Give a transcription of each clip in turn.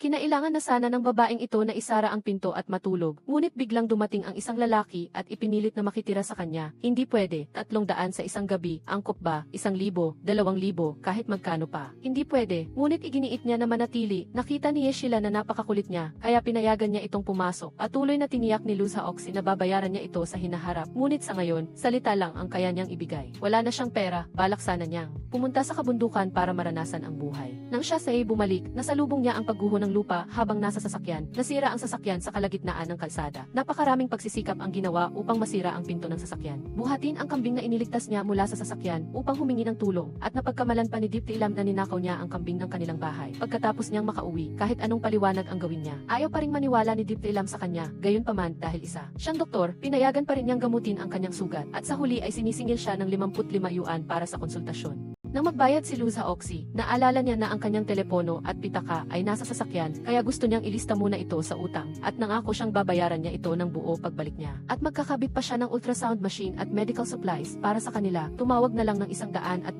Kinailangan na sana ng babaeng ito na isara ang pinto at matulog, ngunit biglang dumating ang isang lalaki at ipinilit na makitira sa kanya. Hindi pwede, 300 sa isang gabi, angkop ba, 1,000, 2,000, kahit magkano pa. Hindi pwede, ngunit iginiit niya na manatili. Nakita ni Sheila na napakakulit niya, kaya pinayagan niya itong pumasok. At tuloy na tiniyak ni Luz Haoxi na babayaran niya ito sa hinaharap. Ngunit sa ngayon, salita lang ang kaya niyang ibigay. Wala na siyang pera, balak sana niyang pumunta sa kabundukan para maranasan ang buhay. Nang siya sa bumalik, nasalubong niya ang pagguho ng lupa habang nasa sasakyan. Nasira ang sasakyan sa kalagitnaan ng kalsada. Napakaraming pagsisikap ang ginawa upang masira ang pinto ng sasakyan. Buhatin ang kambing na iniligtas niya mula sa sasakyan upang humingi ng tulong, at napagkamalan pa ni Deep Ilam na ninakaw niya ang kambing ng kanilang bahay. Pagkatapos niyang makauwi, kahit anong paliwanag ang gawin niya, ayaw pa ring maniwala ni Deep Ilam sa kanya. Gayunpaman, dahil isa siyang doktor, pinayagan pa rin niyang gamutin ang kanyang sugat, at sa huli ay sinisingil siya ng 55 yuan para sa konsultasyon. Nang magbayad si Luz Haoxi, naalala niya na ang kanyang telepono at pitaka ay nasa sasakyan, kaya gusto niyang ilista muna ito sa utang, at nangako siyang babayaran niya ito ng buo pagbalik niya. At magkakabit pa siya ng ultrasound machine at medical supplies para sa kanila. Tumawag na lang ng 120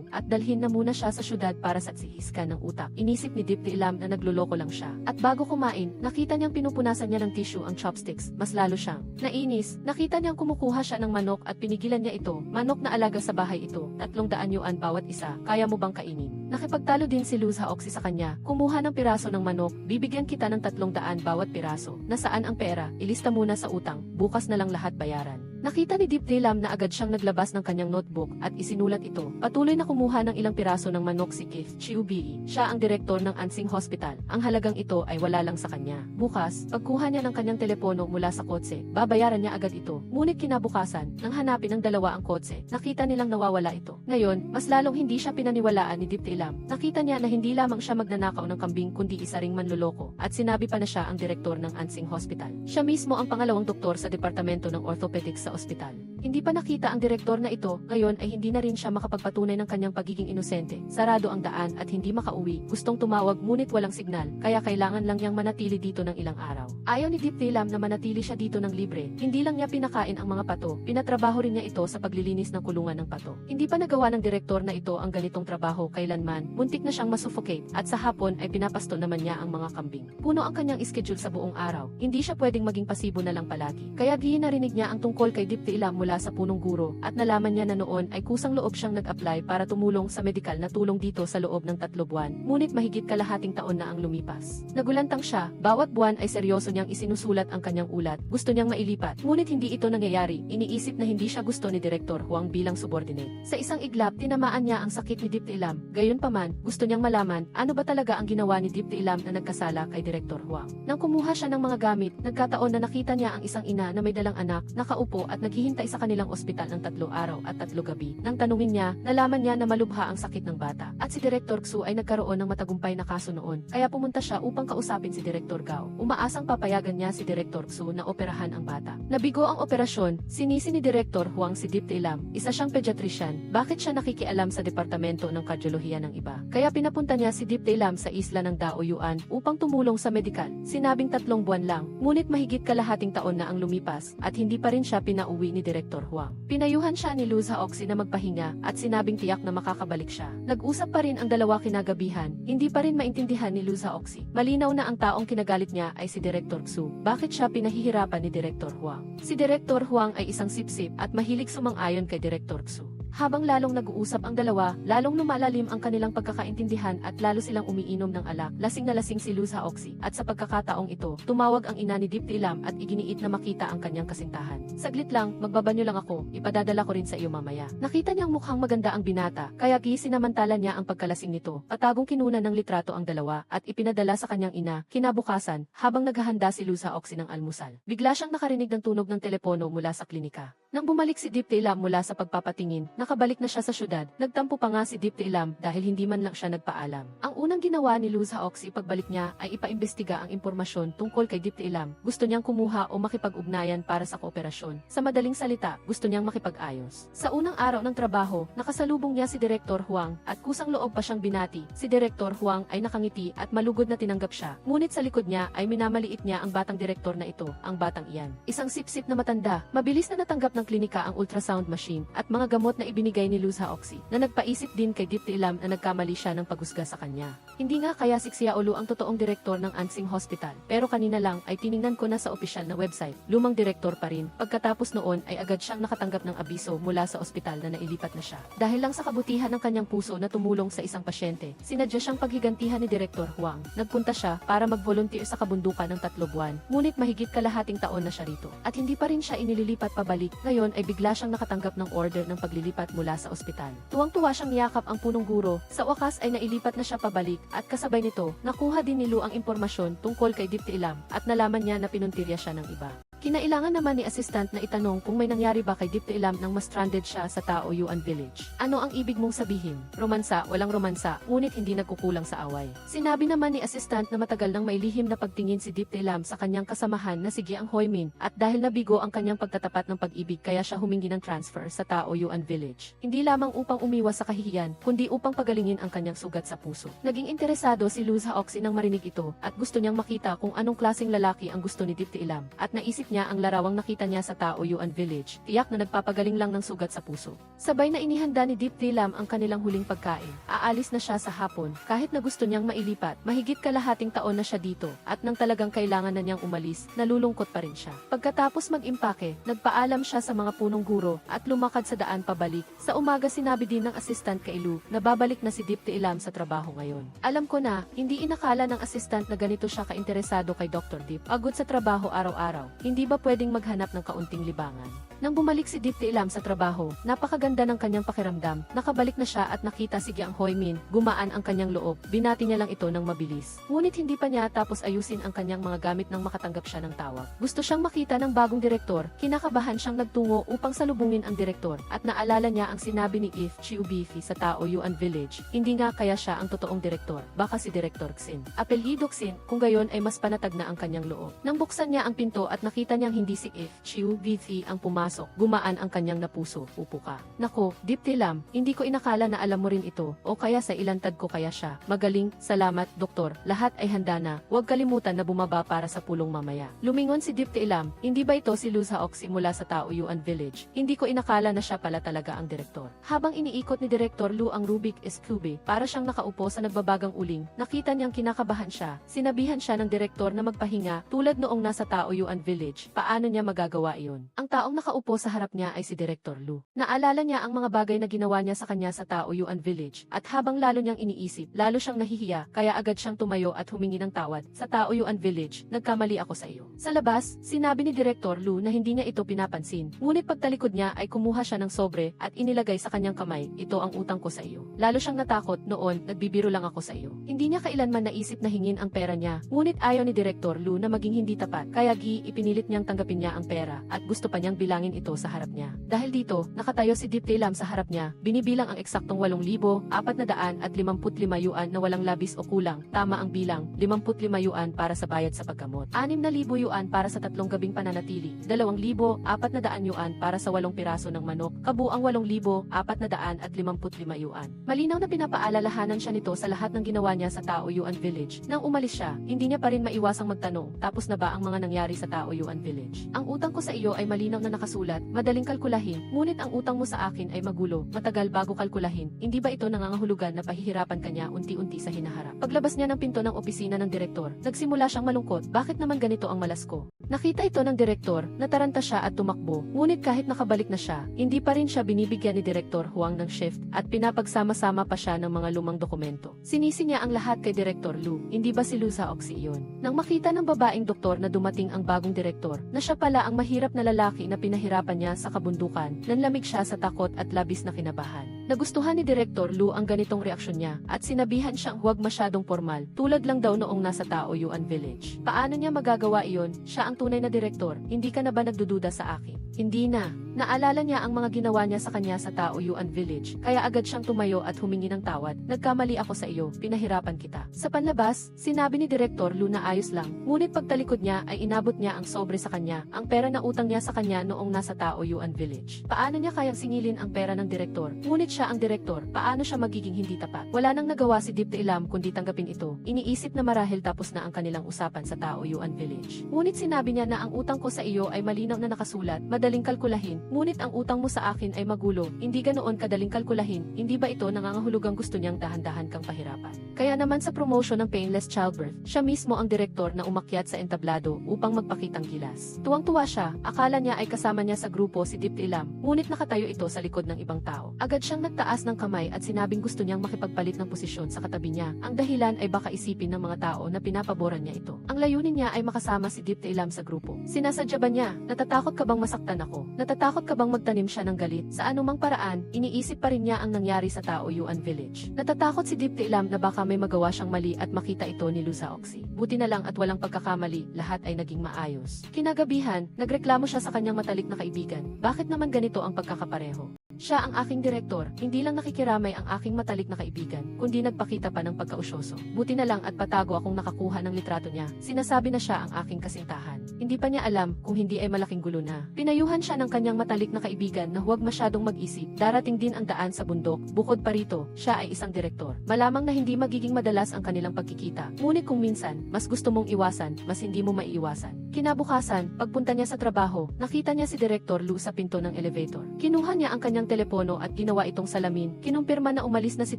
at dalhin na muna siya sa syudad para satsihiskan ng utak. Inisip ni Deep Ilam na nagluloko lang siya. At bago kumain, nakita niyang pinupunasan niya ng tissue ang chopsticks. Mas lalo siyang nainis. Nakita niyang kumukuha siya ng manok at pinigilan niya ito. Manok na alaga sa bahay ito. 300 yuan bawat isa. Kaya mo bang kainin? Nakipagtalo din si Luz Haoxi sa kanya. Kumuha ng piraso ng manok, bibigyan kita ng 300 bawat piraso. Nasaan ang pera? Ilista muna sa utang. Bukas na lang lahat bayaran. Nakita ni Deep Ilam na agad siyang naglabas ng kanyang notebook at isinulat ito. Patuloy na kumuha ng ilang piraso ng manok si Keith Chiubi. Siya ang direktor ng Ansing Hospital. Ang halagang ito ay wala lang sa kanya. Bukas, pagkuha niya ng kanyang telepono mula sa kotse, babayaran niya agad ito. Ngunit kinabukasan, nang hanapin ng dalawa ang kotse, nakita nilang nawawala ito. Ngayon, mas lalong hindi siya pinaniwalaan ni Deep Ilam. Nakita niya na hindi lamang siya magnanakaw ng kambing kundi isa ring manloloko, at sinabi pa na siya ang direktor ng Ansing Hospital. Siya mismo ang pangalawang doktor sa departamento ng orthopedics sa ospital. Hindi pa nakita ang direktor na ito, ngayon ay hindi na rin siya makapagpatunay ng kanyang pagiging inosente. Sarado ang daan at hindi makauwi. Gustong tumawag ngunit walang signal, kaya kailangan lang niyang manatili dito ng ilang araw. Ayaw ni Deep Ilam na manatili siya dito ng libre. Hindi lang niya pinakain ang mga pato, pinatrabaho rin niya ito sa paglilinis ng kulungan ng pato. Hindi pa nagawa ng direktor na ito ang ganitong trabaho kailanman. Muntik na siyang masuffocate, at sa hapon ay pinapasto naman niya ang mga kambing. Puno ang kanyang schedule sa buong araw. Hindi siya pwedeng maging pasibo na lang palagi. Kaya narinig niya ang tungkol kay Deep Ilam mula sa punong guro, at nalaman niya na noon ay kusang loob siyang nag-apply para tumulong sa medikal na tulong dito sa loob ng 3 buwan. Ngunit mahigit kalahating taon na ang lumipas. Nagulantang siya, bawat buwan ay seryoso niyang isinusulat ang kanyang ulat. Gusto niyang mailipat, ngunit hindi ito nangyayari. Iniisip na hindi siya gusto ni Direktor Huang bilang subordinate. Sa isang iglap, tinamaan niya ang sakit ni Deep Ilam. Gayunpaman, gusto niyang malaman ano ba talaga ang ginawa ni Deep Ilam na nagkasala kay Direktor Huang. Nang kumuha siya ng mga gamit, nagkataon na nakita niya ang isang ina na may dalang anak, nakaupo at naghihintay sa kanilang ospital ng 3 araw at 3 gabi. Nang tanungin niya, nalaman niya na malubha ang sakit ng bata. At si Direktor Xu ay nagkaroon ng matagumpay na kaso noon, kaya pumunta siya upang kausapin si Direktor Gao. Umaasang papayagan niya si Direktor Xu na operahan ang bata. Nabigo ang operasyon, sinisi ni Direktor Huang si Deep Ilam. Isa siyang pediatrician, bakit siya nakikialam sa departamento ng kardiolohiya ng iba? Kaya pinapunta niya si Deep Ilam sa isla ng Dao Yuan upang tumulong sa medikal. Sinabing 3 buwan lang, ngunit mahigit kalahating taon na ang lumipas, at hindi pa rin siya pinauwi ni Direktor Huang. Pinayuhan siya ni Luz Haoxi na magpahinga, at sinabing tiyak na makakabalik siya. Nag-usap pa rin ang dalawa kinagabihan, hindi pa rin maintindihan ni Luz Haoxi. Malinaw na ang taong kinagalit niya ay si Direktor Xu. Bakit siya pinahihirapan ni Direktor Huang? Si Direktor Huang ay isang sipsip at mahilig sumang-ayon kay Direktor Xu. Habang lalong nag-uusap ang dalawa, lalong lumalalim ang kanilang pagkakaintindihan at lalo silang umiinom ng alak. Lasing na lasing si Luz Haoxi, at sa pagkakataong ito, tumawag ang ina ni Deep Ilam at iginiit na makita ang kanyang kasintahan. Saglit lang, magbabanyo lang ako, ipadadala ko rin sa iyo mamaya. Nakita niyang mukhang maganda ang binata, kaya sinamantala niya ang pagkalasing nito. Patagong kinunan ng litrato ang dalawa at ipinadala sa kanyang ina. Kinabukasan, habang naghahanda si Luz Haoxi ng almusal, bigla siyang nakarinig ng tunog ng telepono mula sa klinika. Nang bumalik si Deep Ilam mula sa pagpapatingin, nakabalik na siya sa syudad. Nagtampo pa nga si Deep Ilam dahil hindi man lang siya nagpaalam. Ang unang ginawa ni Luz Haoxi pagbalik niya ay ipaimbestiga ang impormasyon tungkol kay Deep Ilam. Gusto niyang kumuha o makipag-ugnayan para sa kooperasyon. Sa madaling salita, gusto niyang makipag-ayos. Sa unang araw ng trabaho, nakasalubong niya si Direktor Huang at kusang loob pa siyang binati. Si Direktor Huang ay nakangiti at malugod na tinanggap siya. Ngunit sa likod niya ay minamaliit niya ang batang direktor na ito, ang batang iyan. Isang sipsip na matanda, mabilis na natanggap ng ng klinika ang ultrasound machine at mga gamot na ibinigay ni Luz Haoxi na nagpaisip din kay Deep Ilam na nagkamali siya ng paghusga sa kanya. Hindi nga kaya si Xiaolu ang totoong direktor ng Ansing Hospital, pero kanina lang ay tiningnan ko na sa opisyal na website, lumang direktor pa rin. Pagkatapos noon ay agad siyang nakatanggap ng abiso mula sa ospital na nailipat na siya. Dahil lang sa kabutihan ng kanyang puso na tumulong sa isang pasyente, sinadya siyang paghigantihan ni Direktor Huang. Nagpunta siya para mag-volunteer sa kabundukan ng 3 buwan, ngunit mahigit kalahating taon na siya rito. At hindi pa rin siya inililipat pabalik, ngayon ay bigla siyang nakatanggap ng order ng paglilipat mula sa ospital. Tuwang-tuwa siyang niyakap ang punong guro, sa wakas ay nailipat na siya pabalik, at kasabay nito, nakuha din ni Lu ang impormasyon tungkol kay Deep Ilam, at nalaman niya na pinuntirya siya ng iba. Kinailangan naman ni assistant na itanong kung may nangyari ba kay Deep Ilam nang ma-stranded siya sa Tao Yuan Village. Ano ang ibig mong sabihin? Romansa, walang romansa, ngunit hindi nagkukulang sa away. Sinabi naman ni assistant na matagal nang may lihim na pagtingin si Deep Ilam sa kanyang kasamahan na si Giang Hoimin, at dahil nabigo ang kanyang pagtatapat ng pag-ibig kaya siya humingi ng transfer sa Tao Yuan Village. Hindi lamang upang umiwas sa kahihiyan, kundi upang pagalingin ang kanyang sugat sa puso. Naging interesado si Luz Haoxi nang marinig ito, at gusto niyang makita kung anong klaseng lalaki ang gusto ni Deep Ilam, at naisip niya ang larawang nakita niya sa Tao Yuan Village, tiyak na nagpapagaling lang ng sugat sa puso. Sabay na inihanda ni Deep Ilam ang kanilang huling pagkain. Aalis na siya sa hapon, kahit na gusto niyang mailipat, mahigit kalahating taon na siya dito, at nang talagang kailangan na niyang umalis, nalulungkot pa rin siya. Pagkatapos mag-impake, nagpaalam siya sa mga punong guro, at lumakad sa daan pabalik. Sa umaga sinabi din ng assistant kay Lu, na babalik na si Deep Ilam sa trabaho ngayon. Alam ko na, hindi inakala ng assistant na ganito siya kainteresado kay Dr. Deep. Pagod sa trabaho araw-araw, hindi ba pwedeng maghanap ng kaunting libangan? Nang bumalik si Deep Ilam sa trabaho, napakaganda ng kanyang pakiramdam. Nakabalik na siya at nakita si Giang Hoimin, gumaan ang kanyang loob, binati niya lang ito ng mabilis. Ngunit hindi pa niya tapos ayusin ang kanyang mga gamit nang makatanggap siya ng tawag. Gusto siyang makita ng bagong direktor, kinakabahan siyang nagtungo upang salubungin ang direktor, at naalala niya ang sinabi ni If Chiu Bifi sa Tao Yuan Village. Hindi nga kaya siya ang totoong direktor, baka si Direktor Xin. Apelyido Xin, kung gayon ay mas panatag na ang kanyang loob. Nang buksan niya ang pinto at nakita niyang hindi si If Chiu Bifi ang pumasok, gumaan ang kanyang napuso. Upo ka. Nako, Deep Ilam, hindi ko inakala na alam mo rin ito, o kaya sa ilantad ko kaya siya. Magaling, salamat, doktor, lahat ay handa na, huwag kalimutan na bumaba para sa pulong mamaya. Lumingon si Deep Ilam, hindi ba ito si Luz Haoxi mula sa Tao Yuan Village? Hindi ko inakala na siya pala talaga ang direktor. Habang iniikot ni Direktor Lu ang Rubik's Cube, para siyang nakaupo sa nagbabagang uling, nakita niyang kinakabahan siya. Sinabihan siya ng direktor na magpahinga, tulad noong nasa Tao Yuan Village. Paano niya magagawa iyon? Ang taong nakaupo sa harap niya ay si Direktor Lu. Naalala niya ang mga bagay na ginawa niya sa kanya sa Tao Yuan Village, at habang lalo niyang iniisip, lalo siyang nahihiya, kaya agad siyang tumayo at humingi ng tawad. Sa Tao Yuan Village, nagkamali ako sa iyo. Sa labas, sinabi ni Direktor Lu na hindi niya ito pinapansin. Ngunit pagtalikod niya ay kumuha siya ng sobre at inilagay sa kanyang kamay, ito ang utang ko sa iyo. Lalo siyang natakot, noon, nagbibiro lang ako sa iyo. Hindi niya kailanman naisip na hingin ang pera niya, ngunit ayaw ni Direktor Lu na maging hindi tapat, kaya ipinilit niyang tanggapin niya ang pera, at gusto pa niyang bilangin ito sa harap niya. Dahil dito, nakatayo si Deep Ilam sa harap niya, binibilang ang eksaktong 8,455 yuan na walang labis o kulang. Tama ang bilang, 55 yuan para sa bayad sa paggamot, 6,000 yuan para sa 3 gabing pananatili, 2,400 yuan para sa 8 piraso ng manok, kabuang 8,455 yuan. Malinaw na pinapaalalahanan siya nito sa lahat ng ginawa niya sa Tao Yuan Village. Nang umalis siya, hindi niya pa rin maiwasang magtanong, tapos na ba ang mga nangyari sa Tao Yuan Village? Ang utang ko sa iyo ay malinaw na nakasulat, madaling kalkulahin, ngunit ang utang mo sa akin ay magulo, matagal bago kalkulahin. Hindi ba ito nangangahulugan na pahihirapan kanya unti-unti sa hinaharap? Paglabas niya ng pinto ng opisina ng direktor, nagsimula siyang malungkot. Bakit naman ganito ang malas ko? Nakita ito ng direktor, nataranta siya at tumakbo, ngunit kahit nakabalik na siya, hindi pa rin siya binibigyan ni Direktor Huang ng shift, at pinapagsama-sama pa siya ng mga lumang dokumento. Sinisi niya ang lahat kay Direktor Lu, hindi ba si Luz Haoxi iyon? Nang makita ng babaeng doktor na dumating ang bagong direktor, na siya pala ang mahirap na lalaki na pinahirapan niya sa kabundukan, nanlamig siya sa takot at labis na kinabahan. Nagustuhan ni Direktor Lu ang ganitong reaksyon niya, at sinabihan siyang huwag masyadong formal, tulad lang daw noong nasa Tao Yuan Village. Paano niya magagawa iyon? Siya ang tunay na direktor, hindi ka na ba nagdududa sa akin? Hindi na. Naalala niya ang mga ginawa niya sa kanya sa Tao Yuan Village, kaya agad siyang tumayo at humingi ng tawad. Nagkamali ako sa iyo, pinahirapan kita. Sa panlabas, sinabi ni Direktor Lu na ayos lang, ngunit pagtalikod niya ay inabot niya ang sobre sa kanya, ang pera na utang niya sa kanya noong nasa Tao Yuan Village. Paano niya kayang singilin ang pera ng direktor? Ngunit siya ang direktor, paano siya magiging hindi tapat? Wala nang nagawa si Deep Ilam kundi tanggapin ito. Iniisip na marahil tapos na ang kanilang usapan sa Tao Yuan Village. Ngunit sinabi niya na ang utang ko sa iyo ay malinaw na nakasulat, madaling kalkulahin, ngunit ang utang mo sa akin ay magulo, hindi ganoon kadaling kalkulahin, hindi ba ito nangangahulugang gusto niyang dahan-dahan kang pahirapan? Kaya naman sa promotion ng painless childbirth, siya mismo ang direktor na umakyat sa entablado upang magpakitang gilas. Tuwang-tuwa siya, akala niya ay kasama niya sa grupo si Deep Ilam, ngunit nakatayo ito sa likod ng ibang tao. Agad siyang nagtaas ng kamay at sinabing gusto niyang makipagpalit ng posisyon sa katabi niya. Ang dahilan ay baka isipin ng mga tao na pinapaboran niya ito. Ang layunin niya ay makasama si Deep Ilam sa grupo. Sinasadya ba niya, natatakot ka bang masaktan ako? Natatakot ka bang magtanim siya ng galit? Sa anumang paraan, iniisip pa rin niya ang nangyari sa Tao Yuan Village. Natatakot si Deep Ilam na baka may magawa siyang mali at makita ito ni Lu Saoxi. Buti na lang at walang pagkakamali, lahat ay naging maayos. Kinagabihan, nagreklamo siya sa kanyang matalik na kaibigan. Bakit naman ganito ang pagkakapareho? Siya ang aking direktor, hindi lang nakikiramay ang aking matalik na kaibigan, kundi nagpakita pa ng pagkausyoso. Buti na lang at patago akong nakakuha ng litrato niya. Sinasabi na siya ang aking kasintahan. Hindi pa niya alam kung hindi ay malaking gulo na. Pinayuhan siya ng kanyang matalik na kaibigan na huwag masyadong mag-isip. Darating din ang daan sa bundok. Bukod pa rito, siya ay isang direktor. Malamang na hindi magiging madalas ang kanilang pagkikita. Ngunit kung minsan, mas gusto mong iwasan, mas hindi mo maiiwasan. Kinabukasan, pagpunta niya sa trabaho, nakita niya si Direktor Lu sa pinto ng elevator. Kinuha niya ang kanyang telepono at ginawa itong salamin. Kinumpirma na umalis na si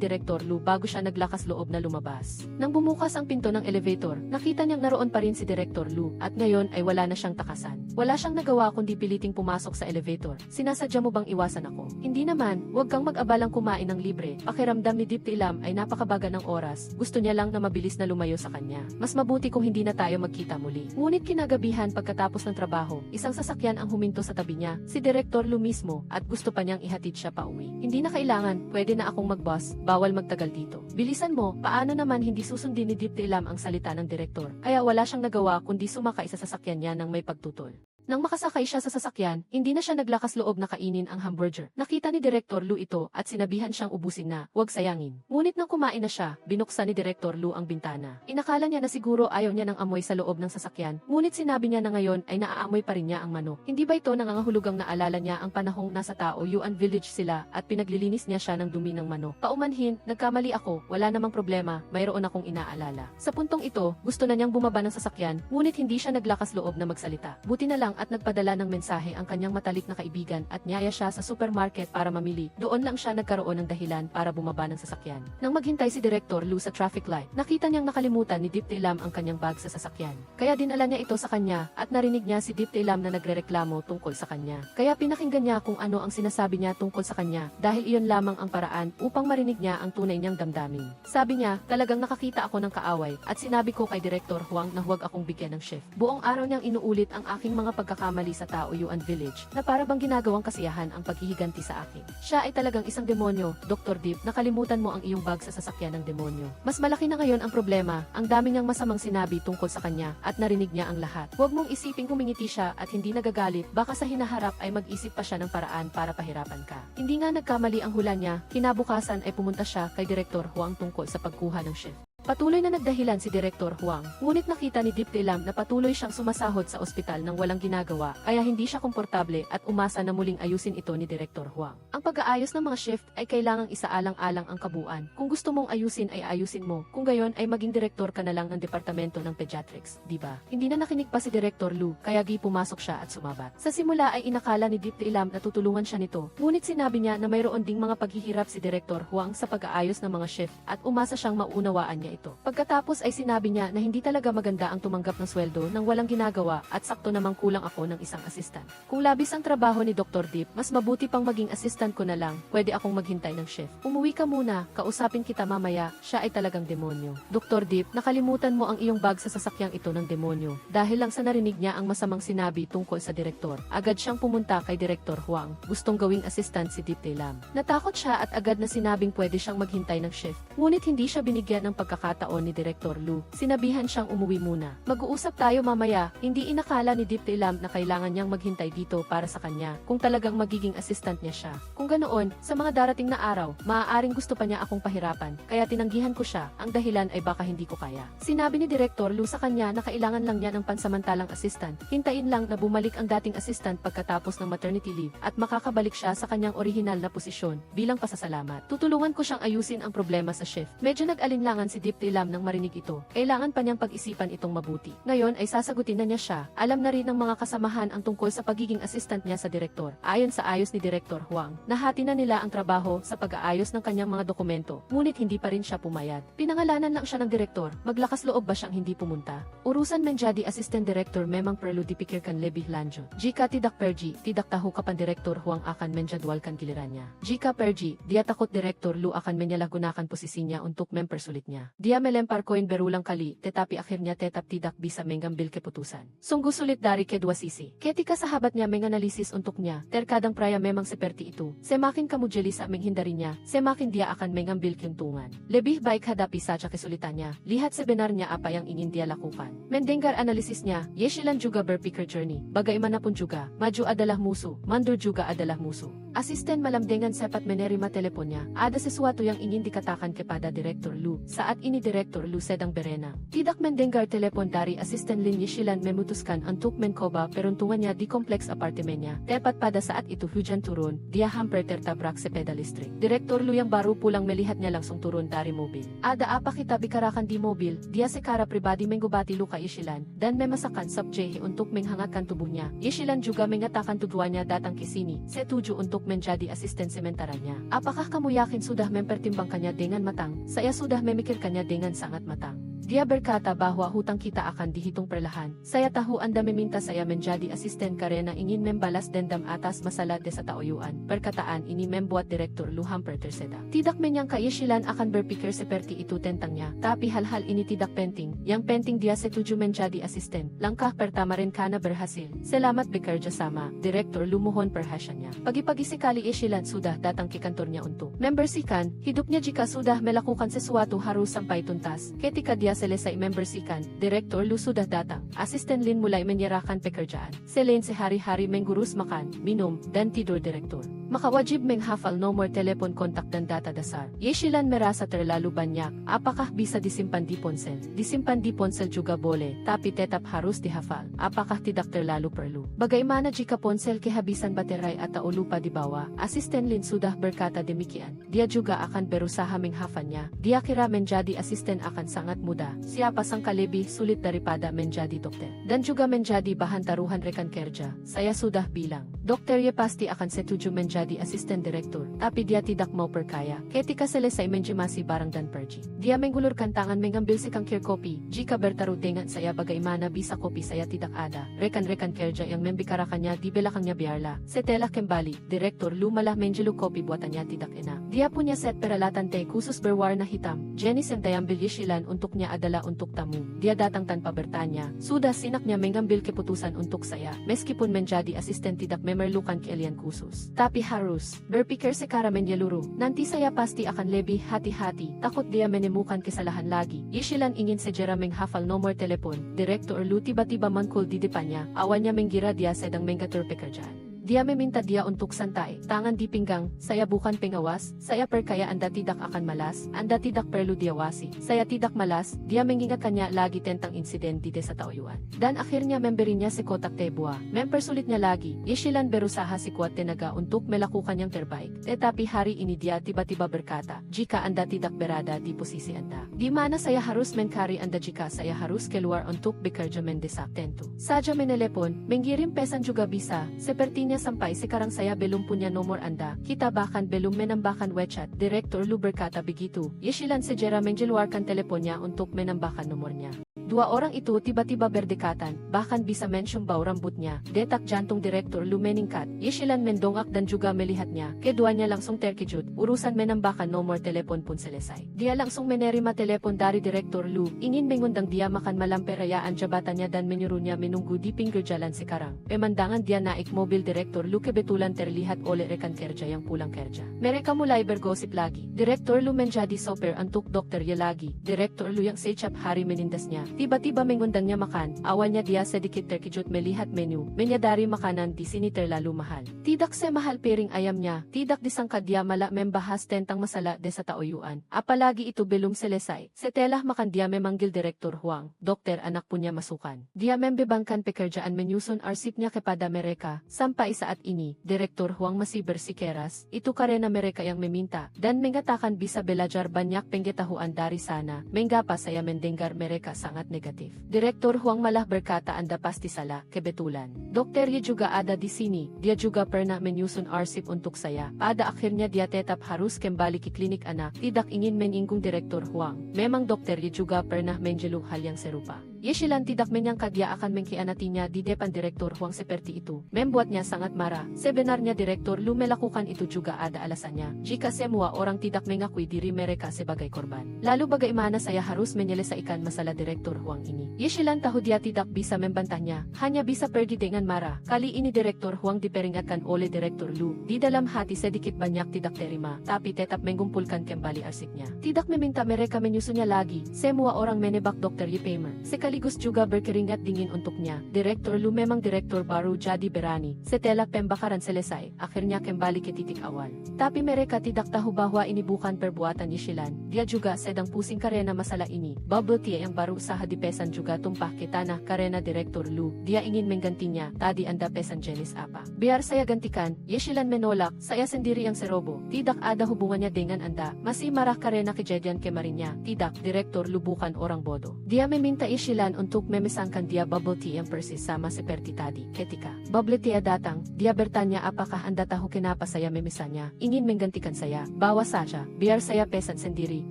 Direktor Lu bago siya naglakas loob na lumabas. Nang bumukas ang pinto ng elevator, nakita niyang naroon pa rin si Direktor Lu at ngayon ay wala na siyang takasan. Wala siyang nagawa kundi piliting pumasok sa elevator. Sinasadya mo bang iwasan ako? Hindi naman, huwag kang mag-abalang kumain ng libre. Pakiramdam ni Deep Ilam ay napakabaga ng oras. Gusto niya lang na mabilis na lumayo sa kanya. Mas mabuti kung hindi na tayo magkita muli. Ngunit kinagabihan pagkatapos ng trabaho, isang sasakyan ang huminto sa tabi niya, si Direktor Lu mismo, at gusto pa niyang ihatid siya pauwi. Hindi na kailangan, pwede na akong mag-boss, bawal magtagal dito. Bilisan mo, paano naman hindi susundin ni Deep Ilam ang salita ng direktor? Kaya wala siyang nagawa kundi sumakay sa sasakyan niya nang may pagtutol. Nang makasakay siya sa sasakyan, hindi na siya naglakas loob na kainin ang hamburger. Nakita ni Direktor Lu ito at sinabihan siyang ubusin na, huwag sayangin. Ngunit nang kumain na siya, binuksan ni Direktor Lu ang bintana. Inakala niya na siguro ayaw niya ng amoy sa loob ng sasakyan, ngunit sinabi niya na ngayon ay naaamoy pa rin niya ang manok. Hindi ba ito nangangahulugang naalala niya ang panahong nasa Tao Yuan Village sila at pinaglilinis niya siya ng dumi ng manok? Paumanhin, nagkamali ako, wala namang problema, mayroon akong inaalala. Sa puntong ito, gusto na niyang bumaba ng sasakyan, ngunit hindi siya naglakas loob na magsalita. Buti na lang at nagpadala ng mensahe ang kanyang matalik na kaibigan at niyaya siya sa supermarket para mamili. Doon lang siya nagkaroon ng dahilan para bumaba ng sasakyan. Nang maghintay si Direktor Lu sa traffic light, nakita niyang nakalimutan ni Deep Ilam ang kanyang bag sa sasakyan. Kaya dinala niya ito sa kanya at narinig niya si Deep Ilam na nagrereklamo tungkol sa kanya. Kaya pinakinggan niya kung ano ang sinasabi niya tungkol sa kanya dahil iyon lamang ang paraan upang marinig niya ang tunay niyang damdamin. Sabi niya, talagang nakakita ako ng kaaway at sinabi ko kay Direktor Huang na huwag akong bigyan ng shift. Buong araw niyang inuulit ang aking mga pagkakamali sa Tao Yuan Village na para bang ginagawang kasiyahan ang paghihiganti sa akin. Siya ay talagang isang demonyo, Dr. Deep, nakalimutan mo ang iyong bag sa sasakyan ng demonyo. Mas malaki na ngayon ang problema, ang dami niyang masamang sinabi tungkol sa kanya at narinig niya ang lahat. Huwag mong isiping humingiti siya at hindi nagagalit, baka sa hinaharap ay mag-isip pa siya ng paraan para pahirapan ka. Hindi nga nagkamali ang hula niya, kinabukasan ay pumunta siya kay Direktor Huang tungkol sa pagkuha ng shift. Patuloy na nagdahilan si Direktor Huang, ngunit nakita ni Deep Ilam na patuloy siyang sumasahod sa ospital nang walang ginagawa, kaya hindi siya komportable at umasa na muling ayusin ito ni Direktor Huang. Ang pag-aayos ng mga shift ay kailangang isaalang-alang ang kabuuan. Kung gusto mong ayusin ay ayusin mo, kung gayon ay maging direktor ka na lang ng Departamento ng Pediatrics, di ba? Hindi na nakinig pa si Direktor Lu, kaya pumasok siya at sumabat. Sa simula ay inakala ni Deep Ilam na tutulungan siya nito, ngunit sinabi niya na mayroon ding mga paghihirap si Direktor Huang sa pag-aayos ng mga shift at umasa siyang maunawaan niya ito. Pagkatapos ay sinabi niya na hindi talaga maganda ang tumanggap ng sweldo nang walang ginagawa at sakto namang kulang ako ng isang assistant. Kung labis ang trabaho ni Dr. Deep, mas mabuti pang maging assistant ko na lang, pwede akong maghintay ng shift. Umuwi ka muna, kausapin kita mamaya, siya ay talagang demonyo. Dr. Deep, nakalimutan mo ang iyong bag sa sasakyang ito ng demonyo. Dahil lang sa narinig niya ang masamang sinabi tungkol sa direktor, agad siyang pumunta kay Direktor Huang, gustong gawing assistant si Deep Ilam. Natakot siya at agad na sinabing pwede siyang maghintay ng shift, ngunit hindi siya binigyan ng pagkakataon ni Direktor Lu. Sinabihan siyang umuwi muna. Mag-uusap tayo mamaya. Hindi inakala ni Deep Ilam na kailangan niyang maghintay dito para sa kanya kung talagang magiging assistant niya siya. Kung ganoon, sa mga darating na araw, maaaring gusto pa niya akong pahirapan, kaya tinanggihan ko siya. Ang dahilan ay baka hindi ko kaya. Sinabi ni Direktor Lu sa kanya na kailangan lang niya ng pansamantalang assistant. Hintayin lang na bumalik ang dating assistant pagkatapos ng maternity leave at makakabalik siya sa kanyang orihinal na posisyon bilang pasasalamat. Tutulungan ko siyang ayusin ang problema sa shift. Medyo nag-alinlangan si Deep tilam nang marinig ito. Kailangan pa niyang pag-isipan itong mabuti. Ngayon ay sasagutin na niya siya. Alam na rin ng mga kasamahan ang tungkol sa pagiging assistant niya sa direktor. Ayon sa ayos ni Direktor Huang, nahati na nila ang trabaho sa pag-aayos ng kanyang mga dokumento. Ngunit hindi pa rin siya pumayat. Pinangalanan lang siya ng direktor. Maglakas loob ba siyang hindi pumunta? Urusan menjadi assistant director memang perlu dipikirkan lebih lanjut. Jika tidak pergi, tidak tahu kapan Direktor Huang akan menjadwalkan gilirannya. Jika pergi, dia takut Direktor Lu akan menyalahgunakan posisinya untuk mempersulitnya. Dia melempar koin berulang kali, tetapi akhirnya tetap tidak bisa mengambil keputusan. Sungguh sulit dari kedua sisi. Ketika sahabatnya menganalisis untuknya, terkadang pria memang seperti itu. Semakin kamu jeli sa menghindarinya, semakin dia akan mengambil keuntungan. Lebih baik hadapi saja kesulitannya. Lihat sebenarnya apa yang ingin dia lakukan. Mendengar analisisnya, Yeshilan juga berpikir jernih. Bagaimanapun juga, maju adalah musuh, mundur juga adalah musuh. Asisten malam dengan cepat menerima teleponnya. Ada sesuatu yang ingin dikatakan kepada Direktur Lu. Saat ini Direktur Lu sedang berenang. Tidak mendengar telepon dari asisten Lin, Yeshilan memutuskan untuk mencoba peruntungannya di kompleks apartemennya. Tepat pada saat itu hujan turun, dia hampir tertabrak sepeda listrik. Direktur Lu yang baru pulang melihatnya langsung turun dari mobil. Ada apa kita bicarakan di mobil? Dia secara pribadi menggubati luka Yeshilan dan memasakkan subjehi untuk menghangatkan tubuhnya. Yeshilan juga mengatakan tujuannya datang ke sini, setuju untuk menjadi asisten sementaranya. Apakah kamu yakin sudah mempertimbangkannya dengan matang? Saya sudah memikirkannya dengan sangat matang. Dia berkata bahwa hutang kita akan dihitung perlahan. Saya tahu Anda meminta saya menjadi asisten karena ingin membalas dendam atas masalah desa Taoyuan. Perkataan ini membuat Direktur Lu hampir tersedak. Tidak menyangka Yeshilan akan berpikir seperti itu tentangnya. Tapi hal-hal ini tidak penting. Yang penting dia setuju menjadi asisten. Langkah pertama rencana berhasil. Selamat bekerja sama. Direktur Lu mohon perhatiannya. Pagi-pagi sekali Yeshilan sudah datang ke kantornya untuk membersihkan hidupnya. Jika sudah melakukan sesuatu harus sampai tuntas. Ketika dia selesai membersihkan, Direktur Lu sudah datang. Asisten Lin mulai menyerahkan pekerjaan. Selain sehari-hari mengurus makan, minum, dan tidur Direktur, maka wajib menghafal nomor telepon kontak dan data dasar. Yeshilan merasa terlalu banyak. Apakah bisa disimpan di ponsel? Disimpan di ponsel juga boleh, tapi tetap harus dihafal. Apakah tidak terlalu perlu? Bagaimana jika ponsel kehabisan baterai atau lupa dibawa? Asisten Lin sudah berkata demikian. Dia juga akan berusaha menghafalnya. Dia kira menjadi asisten akan sangat mudah. Siapa sangka lebih sulit daripada menjadi dokter. Dan juga menjadi bahan taruhan rekan kerja. Saya sudah bilang, Dokter Ye pasti akan setuju menjadi asisten direktur. Tapi dia tidak mau perkaya. Ketika selesai menjemasi barang dan pergi, dia menggulurkan tangan mengambil secangkir kopi. Jika bertaruh dengan saya bagaimana bisa kopi saya tidak ada. Rekan-rekan kerja yang membicarakannya di belakangnya biarlah. Setelah kembali, Direktur Lu malah menjeluk kopi buatannya tidak enak. Dia punya set peralatan teh khusus berwarna hitam. Jenis yang diambil Yeshilan untuknya adalah untuk tamu. Dia datang tanpa bertanya. Sudah sinaknya mengambil keputusan untuk saya. Meskipun menjadi asisten tidak memerlukan keahlian khusus. Tapi harus berpikir secara menyeluruh. Nanti saya pasti akan lebih hati-hati. Takut dia menemukan kesalahan lagi. Yeshilan ingin segera menghafal nomor telepon. Direktur Lu tiba-tiba mangkul di depannya. Awalnya mengira dia sedang mengatur pekerjaan. Dia meminta dia untuk santai, tangan di pinggang. Saya bukan pengawas, saya perkaya. Anda tidak akan malas, Anda tidak perlu diawasi. Saya tidak malas. Dia mengingatkannya lagi tentang insiden di desa Taoyuan. Dan akhirnya memberinya sekotak teh buah. Mempersulitnya lagi. Yeshilan berusaha sekuat tenaga untuk melakukan yang terbaik. Tetapi hari ini dia tiba-tiba berkata, jika Anda tidak berada di posisi Anda, di mana saya harus mencari Anda jika saya harus keluar untuk bekerja mendesak? Tentu saja menelepon, mengirim pesan juga bisa. Sepertinya sampai sekarang saya belum punya nomor Anda. Kita bahkan belum menambahkan WeChat. Direktur Lu berkata begitu. Yeshilan segera mengeluarkan teleponnya untuk menambahkan nomornya. Dua orang itu tiba-tiba berdekatan, bahkan bisa mencium bau rambutnya. Detak jantung Direktur Lu meningkat. Yeshilan mendongak dan juga melihatnya. Keduanya langsung terkejut. Urusan menambahkan nomor telepon pun selesai. Dia langsung menerima telepon dari Direktur Lu. Ingin mengundang dia makan malam perayaan jabatannya dan menyuruhnya menunggu di pinggir jalan sekarang. Pemandangan dia naik mobil Direktur Lu kebetulan terlihat oleh rekan kerja yang pulang kerja. Mereka mulai bergosip lagi. Direktur Lu menjadi sopir untuk Dokter Ye lagi. Direktur Lu yang setiap hari menindasnya. Tiba-tiba mengundang niya makan, awalnya dia sedikit terkejut melihat menu, menyadari makanan di sini terlalu mahal. Tidak semahal piring ayam niya, tidak disangka dia mala membahas tentang masala de sa tauyuan. Apalagi itu belum selesai. Setelah makan dia memanggil Direktur Huang, dokter anak punya masukan. Dia membebangkan pekerjaan menyusun arsip niya kepada mereka. Sampai saat ini, Direktur Huang masih bersikeras, itu karena mereka yang meminta, dan mengatakan bisa belajar banyak pengetahuan dari sana. Mengapa saya mendengar mereka sangat negatif. Direktur Huang malah berkata Anda pasti salah, kebetulan. Dokter Ye juga ada di sini, dia juga pernah menyusun arsip untuk saya. Pada akhirnya dia tetap harus kembali ke klinik anak, tidak ingin menyinggung Direktur Huang. Memang Dokter Ye juga pernah menjeluk hal yang serupa. Yeshilan tidak menyangka dia akan mengkhianatinya di depan Direktur Huang seperti itu. Membuatnya sangat marah. Sebenarnya Direktur Lu melakukan itu juga ada alasannya. Jika semua orang tidak mengakui diri mereka sebagai korban. Lalu bagaimana saya harus menyelesaikan masalah Direktur Huang ini? Yeshilan tahu dia tidak bisa membantahnya. Hanya bisa pergi dengan marah. Kali ini Direktur Huang diperingatkan oleh Direktur Lu. Di dalam hati sedikit banyak tidak terima. Tapi tetap mengumpulkan kembali arsipnya. Tidak meminta mereka menyusunnya lagi. Semua orang menebak Dr. Ye Paymer. Sekaligus juga berkeringat dingin untuknya. Direktur Lu memang direktur baru jadi berani. Setelah pembakaran selesai, akhirnya kembali ke titik awal. Tapi mereka tidak tahu bahwa ini bukan perbuatan Yeshilan. Dia juga sedang pusing karena masalah ini. Bubble tea yang baru usaha di pesan juga tumpah ke tanah karena Direktur Lu. Dia ingin menggantinya. Tadi Anda pesan jenis apa? Biar saya gantikan. Yeshilan menolak. Saya sendiri yang serobo. Tidak ada hubungannya dengan Anda. Masih marah karena kejadian kemarinnya. Tidak, Direktur Lu bukan orang bodoh. Dia meminta Yeshilan untuk memesankan dia bubble tea yang persis sama seperti tadi. Ketika bubble tea datang, dia bertanya apakah Anda tahu kenapa saya memesannya? Ingin menggantikan saya? Bawa saja, biar saya pesan sendiri.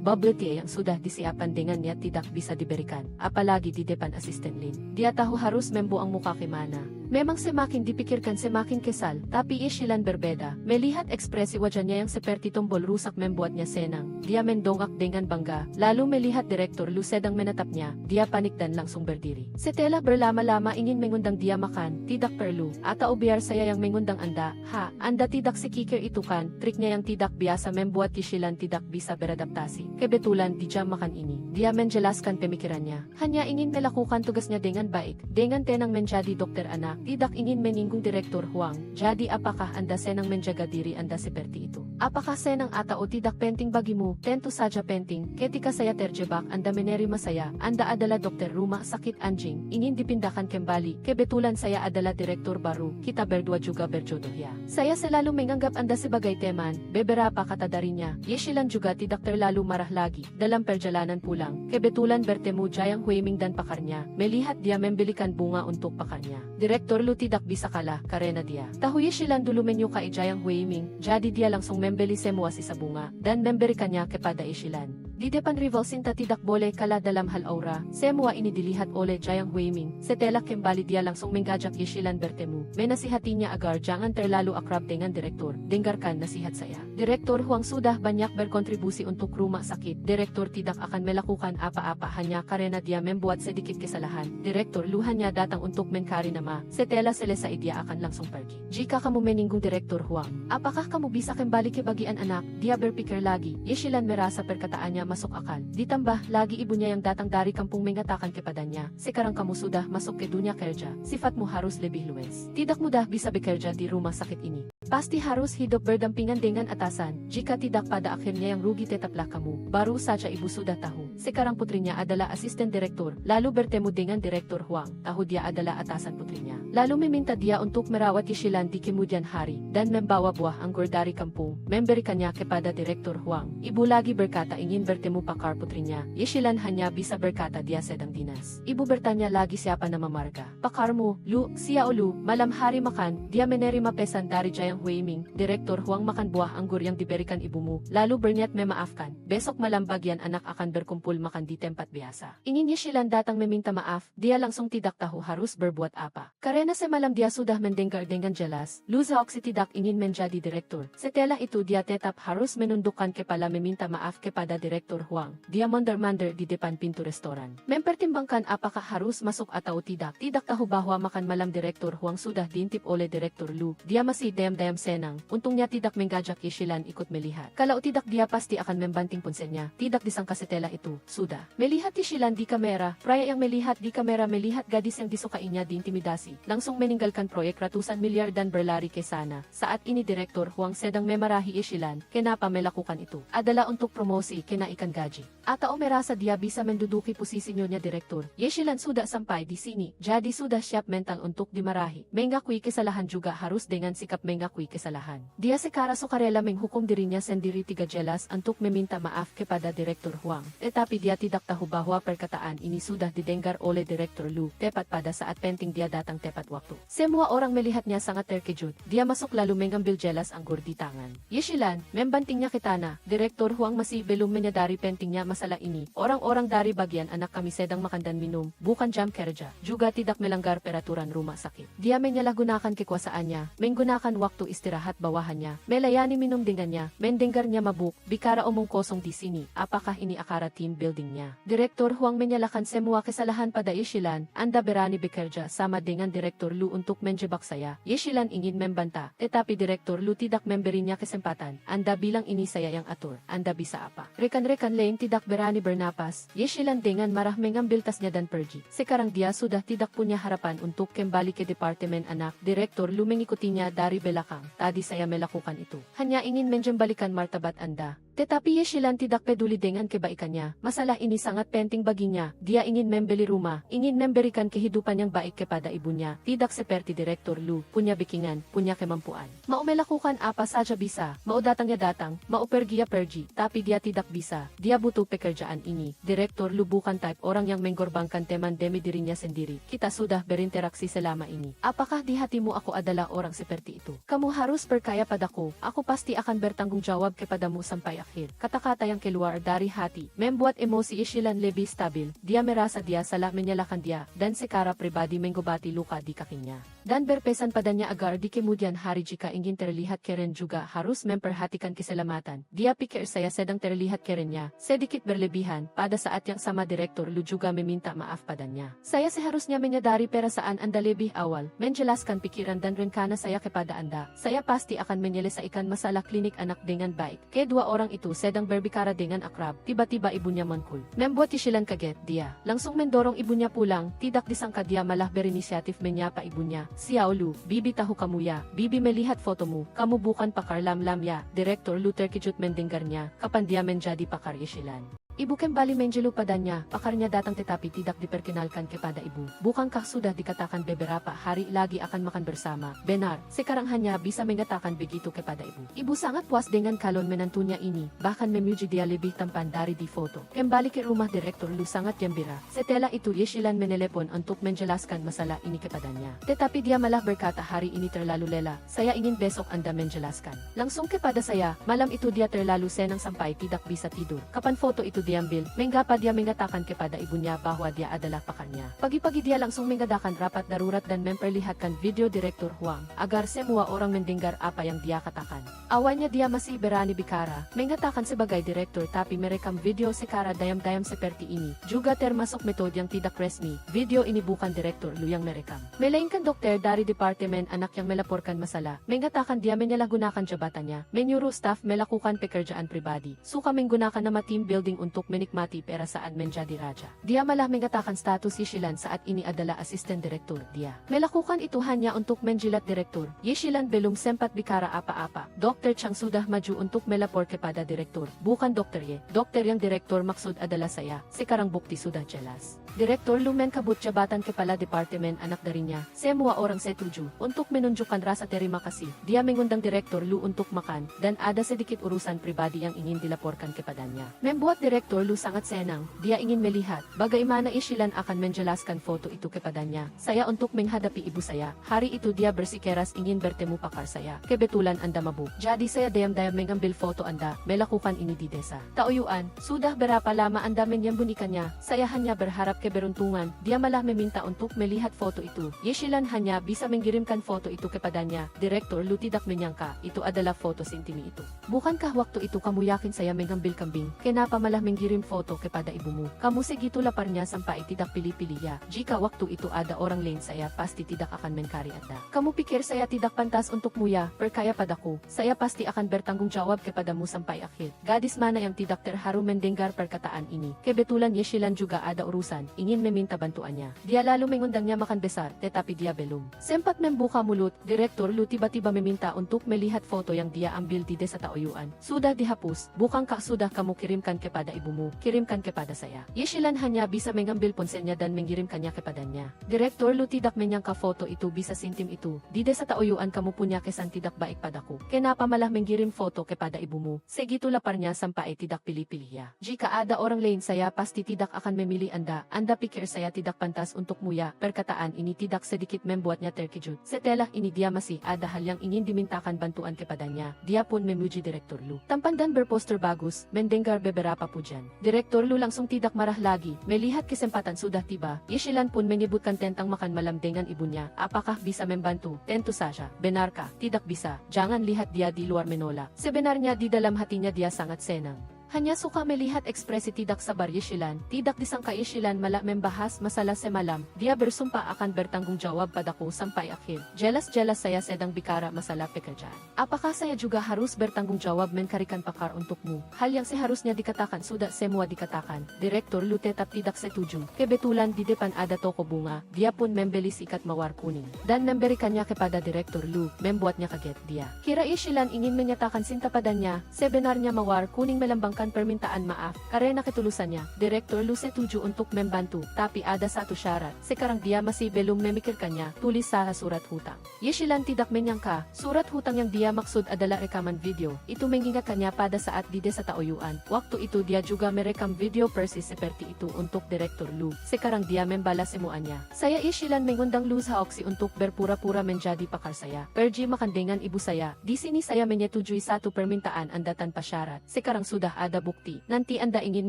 Bubble tea yang sudah disiapkan dengan niat tidak bisa diberikan, apalagi di depan asisten Lin. Dia tahu harus membuang muka kemana. Memang semakin dipikirkan semakin kesal, tapi Yeshilan berbeda. Melihat ekspresi wajahnya yang seperti tombol rusak membuatnya senang. Dia mendongak dengan bangga, lalu melihat Direktur Lu sedang menatapnya. Dia panik dan langsung berdiri. Setelah berlama-lama ingin mengundang dia makan, tidak perlu. Atau biar saya yang mengundang Anda. Ha, Anda tidak sikikir itu kan? Triknya yang tidak biasa membuat Yeshilan tidak bisa beradaptasi. Kebetulan di jam makan ini, dia menjelaskan pemikirannya. Hanya ingin melakukan tugasnya dengan baik, dengan tenang menjadi dokter anak. Tidak ingin menyinggung Direktur Huang. Jadi apakah Anda senang menjaga diri Anda seperti itu? Apakah senang atau tidak penting bagimu? Tentu saja penting. Ketika saya terjebak, Anda menerima saya. Anda adalah dokter rumah sakit anjing. Ingin dipindahkan kembali. Kebetulan saya adalah direktur baru. Kita berdua juga berjodoh ya. Saya selalu menganggap Anda sebagai teman. Beberapa kata darinya. Yeshilan juga tidak terlalu marah lagi. Dalam perjalanan pulang, kebetulan bertemu Jayang Huiming dan pakarnya. Melihat dia membelikan bunga untuk pakarnya. Direktur Lu tidak bisa kalah karena dia tahu Yeshilan dulu menyukai Jayang Huiming, jadi dia langsung membeli semua sisa bunga dan memberikannya kepada Yeshilan. Di depan rival Sinta tidak boleh kalah dalam hal aura. Semua ini dilihat oleh Jayang Huiming. Setelah kembali dia langsung mengajak Yeshilan bertemu. Menasihatinya agar jangan terlalu akrab dengan direktur. Dengarkan nasihat saya. Direktur Huang sudah banyak berkontribusi untuk rumah sakit. Direktur tidak akan melakukan apa-apa hanya karena dia membuat sedikit kesalahan. Direktur Lu hanya datang untuk mencari nama. Setelah selesai dia akan langsung pergi. Jika kamu meninggung Direktur Huang, apakah kamu bisa kembali ke bagian anak? Dia berpikir lagi. Yeshilan merasa perkataannya masuk akal. Ditambah lagi ibunya yang datang dari kampung mengatakan kepadanya, sekarang kamu sudah masuk ke dunia kerja, sifatmu harus lebih luwes. Tidak mudah bisa bekerja di rumah sakit ini. Pasti harus hidup berdampingan dengan atasan. Jika tidak pada akhirnya yang rugi tetaplah kamu. Baru saja ibu sudah tahu. Sekarang putrinya adalah asisten direktur. Lalu bertemu dengan Direktur Huang. Tahu dia adalah atasan putrinya. Lalu meminta dia untuk merawat Yeshilan di kemudian hari. Dan membawa buah anggur dari kampung. Memberikannya kepada Direktur Huang. Ibu lagi berkata ingin bertemu pakar putrinya. Yeshilan hanya bisa berkata dia sedang dinas. Ibu bertanya lagi siapa nama marga. Pakarmu, Lu, Xiao Lu. Malam hari makan, dia menerima pesan dari Jayang Huiming. Direktur Huang makan buah anggur yang diberikan ibumu. Lalu berniat memaafkan. Besok malam bagian anak akan berkumpul makan di tempat biasa. Ingin Yeshilan datang meminta maaf. Dia langsung tidak tahu harus berbuat apa. Karena semalam dia sudah mendengar dengan jelas. Lu Zhaoxi tidak ingin menjadi direktur. Setelah itu dia tetap harus menundukkan kepala meminta maaf kepada Direktur Huang. Dia mondar-mandir di depan pintu restoran. Mempertimbangkan apakah harus masuk atau tidak. Tidak tahu bahwa makan malam Direktur Huang sudah diintip oleh Direktur Lu. Dia masih diam dayam senang, untung niya tidak menggajak yesilan ikut melihat. Kalau tidak dia pasti akan membanting punsen niya, tidak disang kasetela itu, sudah. Melihat yesilan di kamera, praya yang melihat di kamera melihat gadis yang disukai niya diintimidasi, langsung meninggalkan proyek ratusan milyar dan berlari ke sana. Saat ini Direktur Huang sedang memarahi yesilan, kenapa melakukan itu? Adalah untuk promosi kenaikan gaji. Atau merasa dia bisa menduduki posisi nyonya Direktur. Yesilan sudah sampai di sini, jadi sudah siap mental untuk dimarahi. Mengakui kesalahan juga harus dengan sikap mengakui kesalahan. Dia sekarang sukarela menghukum dirinya sendiri tiga jelas untuk meminta maaf kepada Direktur Huang. Tetapi dia tidak tahu bahwa perkataan ini sudah didengar oleh Direktur Lu, tepat pada saat penting dia datang tepat waktu. Semua orang melihatnya sangat terkejut. Dia masuk lalu mengambil jelas anggur di tangan. Yesilan, membantingnya ke tanah. Direktur Huang masih belum menyadari pentingnya masalah ini. Orang-orang dari bagian anak kami sedang makan dan minum, bukan jam kerja. Juga tidak melanggar peraturan rumah sakit. Dia menyalahgunakan kekuasaannya, menggunakan waktu istirahat bawahannya, melayani minum dengannya, mendengarnya mabuk, bikara omong kosong di sini. Apakah ini akara team buildingnya? Direktur Huang menyalahkan semua kesalahan pada Yesilan. Anda berani bekerja sama dengan Direktur Lu untuk menjebak saya. Yesilan ingin membantah, tetapi Direktur Lu tidak memberinya kesempatan. Anda bilang ini saya yang atur. Anda bisa apa? Rekan-rekan lain tidak berani bernapas. Yesilan dengan marah mengambil tasnya dan pergi. Sekarang dia sudah tidak punya harapan untuk kembali ke departemen anak. Direktur Lu mengikutinya dari belakang. Tadi saya melakukan itu. Hanya ingin menjembalikan martabat Anda. Tetapi Yesilan tidak peduli dengan kebaikannya. Masalah ini sangat penting baginya. Dia ingin membeli rumah, ingin memberikan kehidupan yang baik kepada ibunya. Tidak seperti Direktur Lu, punya bikingan, punya kemampuan. Mau melakukan apa saja bisa. Mau datang ya datang, mau pergi ya pergi. Tapi dia tidak bisa. Dia butuh pekerjaan ini. Direktur Lu bukan type orang yang mengorbankan teman demi dirinya sendiri. Kita sudah berinteraksi selama ini. Apakah di hatimu aku adalah orang seperti itu? Kamu harus percaya padaku. Aku pasti akan bertanggung jawab kepadamu sampai akhir. Kata-kata yang keluar dari hati membuat emosi Yesilan lebih stabil. Dia merasa dia salah menyalahkan dia dan secara pribadi mengobati luka di kakinya. Dan berpesan padanya agar di kemudian hari jika ingin terlihat keren juga harus memperhatikan keselamatan. Dia pikir saya sedang terlihat kerennya, sedikit berlebihan. Pada saat yang sama Direktur Lu juga meminta maaf padanya. Saya seharusnya menyadari perasaan Anda lebih awal, menjelaskan pikiran dan rencana saya kepada Anda. Saya pasti akan menyelesaikan masalah klinik anak dengan baik. Kedua orang itu sedang berbicara dengan akrab, tiba-tiba ibunya mangkul. Membuat Yesilan kaget, dia langsung mendorong ibunya pulang. Tidak disangka dia malah berinisiatif menyapa ibunya. Xiao Lu, bibi tahu kamu ya, bibi melihat fotomu, kamu bukan pakar lam-lam ya. Direktur Lu terkejut mendengarnya, kapan dia menjadi pakar Yesilan. Ibu kembali menjelu padanya, pakarnya datang tetapi tidak diperkenalkan kepada ibu. Bukankah sudah dikatakan beberapa hari lagi akan makan bersama? Benar, sekarang hanya bisa mengatakan begitu kepada ibu. Ibu sangat puas dengan calon menantunya ini, bahkan memuji dia lebih tampan dari di foto. Kembali ke rumah Direktur Lu sangat gembira. Setelah itu Yesilan menelepon untuk menjelaskan masalah ini kepadanya. Tetapi dia malah berkata hari ini terlalu lelah, saya ingin besok Anda menjelaskan. Langsung kepada saya, malam itu dia terlalu senang sampai tidak bisa tidur. Kapan foto itu diambil? Mengapa dia mengatakan kepada ibunya bahwa dia adalah pakarnya? Pagi-pagi dia langsung mengadakan rapat darurat dan memperlihatkan video Direktur Huang, agar semua orang mendengar apa yang dia katakan. Awalnya dia masih berani bicara, mengatakan sebagai direktur tapi merekam video secara dayam-dayam seperti ini, juga termasuk metode yang tidak resmi. Video ini bukan Direktur Lu yang merekam, melainkan dokter dari Departemen Anak yang melaporkan masalah, mengatakan dia menyalahgunakan jabatannya, menyuruh staf melakukan pekerjaan pribadi, suka menggunakan nama team building untuk menikmati pera saat menjadi raja. Dia malah mengatakan status Yesilan saat ini adalah asisten direktur. Dia melakukan itu hanya untuk menjilat direktur. Yesilan belum sempat bicara apa-apa. Dr. Chang sudah maju untuk melapor kepada direktur. Bukan Dr. Ye. Dokter yang direktur maksud adalah saya. Sekarang bukti sudah jelas. Direktur Lu menkabut jabatan kepala departemen anak darinya. Semua orang setuju untuk menunjukkan rasa terima kasih. Dia mengundang Direktur Lu untuk makan dan ada sedikit urusan pribadi yang ingin dilaporkan kepadanya. Membuat Direktur Lu sangat senang. Dia ingin melihat bagaimana Yesilan akan menjelaskan foto itu kepadanya. Saya untuk menghadapi ibu saya. Hari itu dia bersikeras ingin bertemu pakar saya. Kebetulan Anda mabuk. Jadi saya diam-diam mengambil foto Anda. Melakukan ini di desa. Tauyuan, sudah berapa lama Anda menyembunyikannya? Saya hanya berharap keberuntungan. Dia malah meminta untuk melihat foto itu. Yesilan hanya bisa mengirimkan foto itu kepadanya. Direktur Lu tidak menyangka itu adalah foto sintimi itu. Bukankah waktu itu kamu yakin saya mengambil kambing? Kenapa malah menggirim foto kepada ibumu. Kamu segitu lapar niya sampai tidak pilih-pilih ya. Jika waktu itu ada orang lain saya pasti tidak akan mencari Anda. Kamu pikir saya tidak pantas untukmu ya? Percaya padaku, saya pasti akan bertanggung jawab kepadamu sampai akhir. Gadis mana yang tidak terharu mendengar perkataan ini. Kebetulan Yeshilan juga ada urusan, ingin meminta bantuannya. Dia lalu mengundangnya makan besar, tetapi dia belum sempat membuka mulut. Direktur Lu tiba-tiba meminta untuk melihat foto yang dia ambil di desa Taoyuan. Sudah dihapus, bukankah sudah kamu kirimkan kepada ibumu? Kirimkan kepada saya. Yeshilan hanya bisa mengambil ponselnya dan mengirimkannya kepadanya. Direktur Lu tidak menyangka foto itu bisa sintim itu. Di desa Taoyuan kamu punya kesan tidak baik padaku. Kenapa malah mengirim foto kepada ibumu? Segitu laparnya sampai tidak pilih-pilih ya. Jika ada orang lain saya pasti tidak akan memilih Anda. Anda pikir saya tidak pantas untukmu ya? Perkataan ini tidak sedikit membuatnya terkejut. Setelah ini dia masih ada hal yang ingin dimintakan bantuan kepadanya. Dia pun memuji Direktur Lu. Tampan dan berposter bagus, mendengar beberapa pujian. Direktur Lu langsung tidak marah lagi. Melihat kesempatan sudah tiba, Yeshilan pun menyebutkan tentang makan malam dengan ibunya. Apakah bisa membantu? Tentu saja. Benarkah? Tidak bisa. Jangan lihat dia di luar menolak. Sebenarnya di dalam hatinya dia sangat senang. Hanya suka melihat ekspresi tidak sabar Yeshilan. Tidak disangka Yeshilan malah membahas masalah semalam. Dia bersumpah akan bertanggung jawab padaku sampai akhir. Jelas-jelas saya sedang bicara masalah pekerjaan. Apakah saya juga harus bertanggung jawab mencarikan pakar untukmu? Hal yang seharusnya dikatakan sudah semua dikatakan. Direktur Lu tetap tidak setuju. Kebetulan di depan ada toko bunga. Dia pun membeli sikat mawar kuning dan memberikannya kepada Direktur Lu. Membuatnya kaget dia. Kira Yeshilan ingin menyatakan cinta padanya. Sebenarnya mawar kuning melambangkan permintaan maaf karena ketulusannya. Direktur Lu setuju untuk membantu, tapi ada satu syarat. Sekarang dia masih belum memikirkannya. Tulis sa surat hutang. Yeshilan tidak menyangka surat hutang yang dia maksud adalah rekaman video. Itu mengingatkannya pada saat di desa Taoyuan. Waktu itu dia juga merekam video persis seperti itu untuk Direktur Lu. Sekarang dia membalas semuanya. Saya Yeshilan mengundang Lu Zhaoxi untuk berpura-pura menjadi pakar saya. Pergi makan dengan ibu saya. Di sini saya menyetujui satu permintaan Anda tanpa syarat. Sekarang sudah ada bukti. Nanti Anda ingin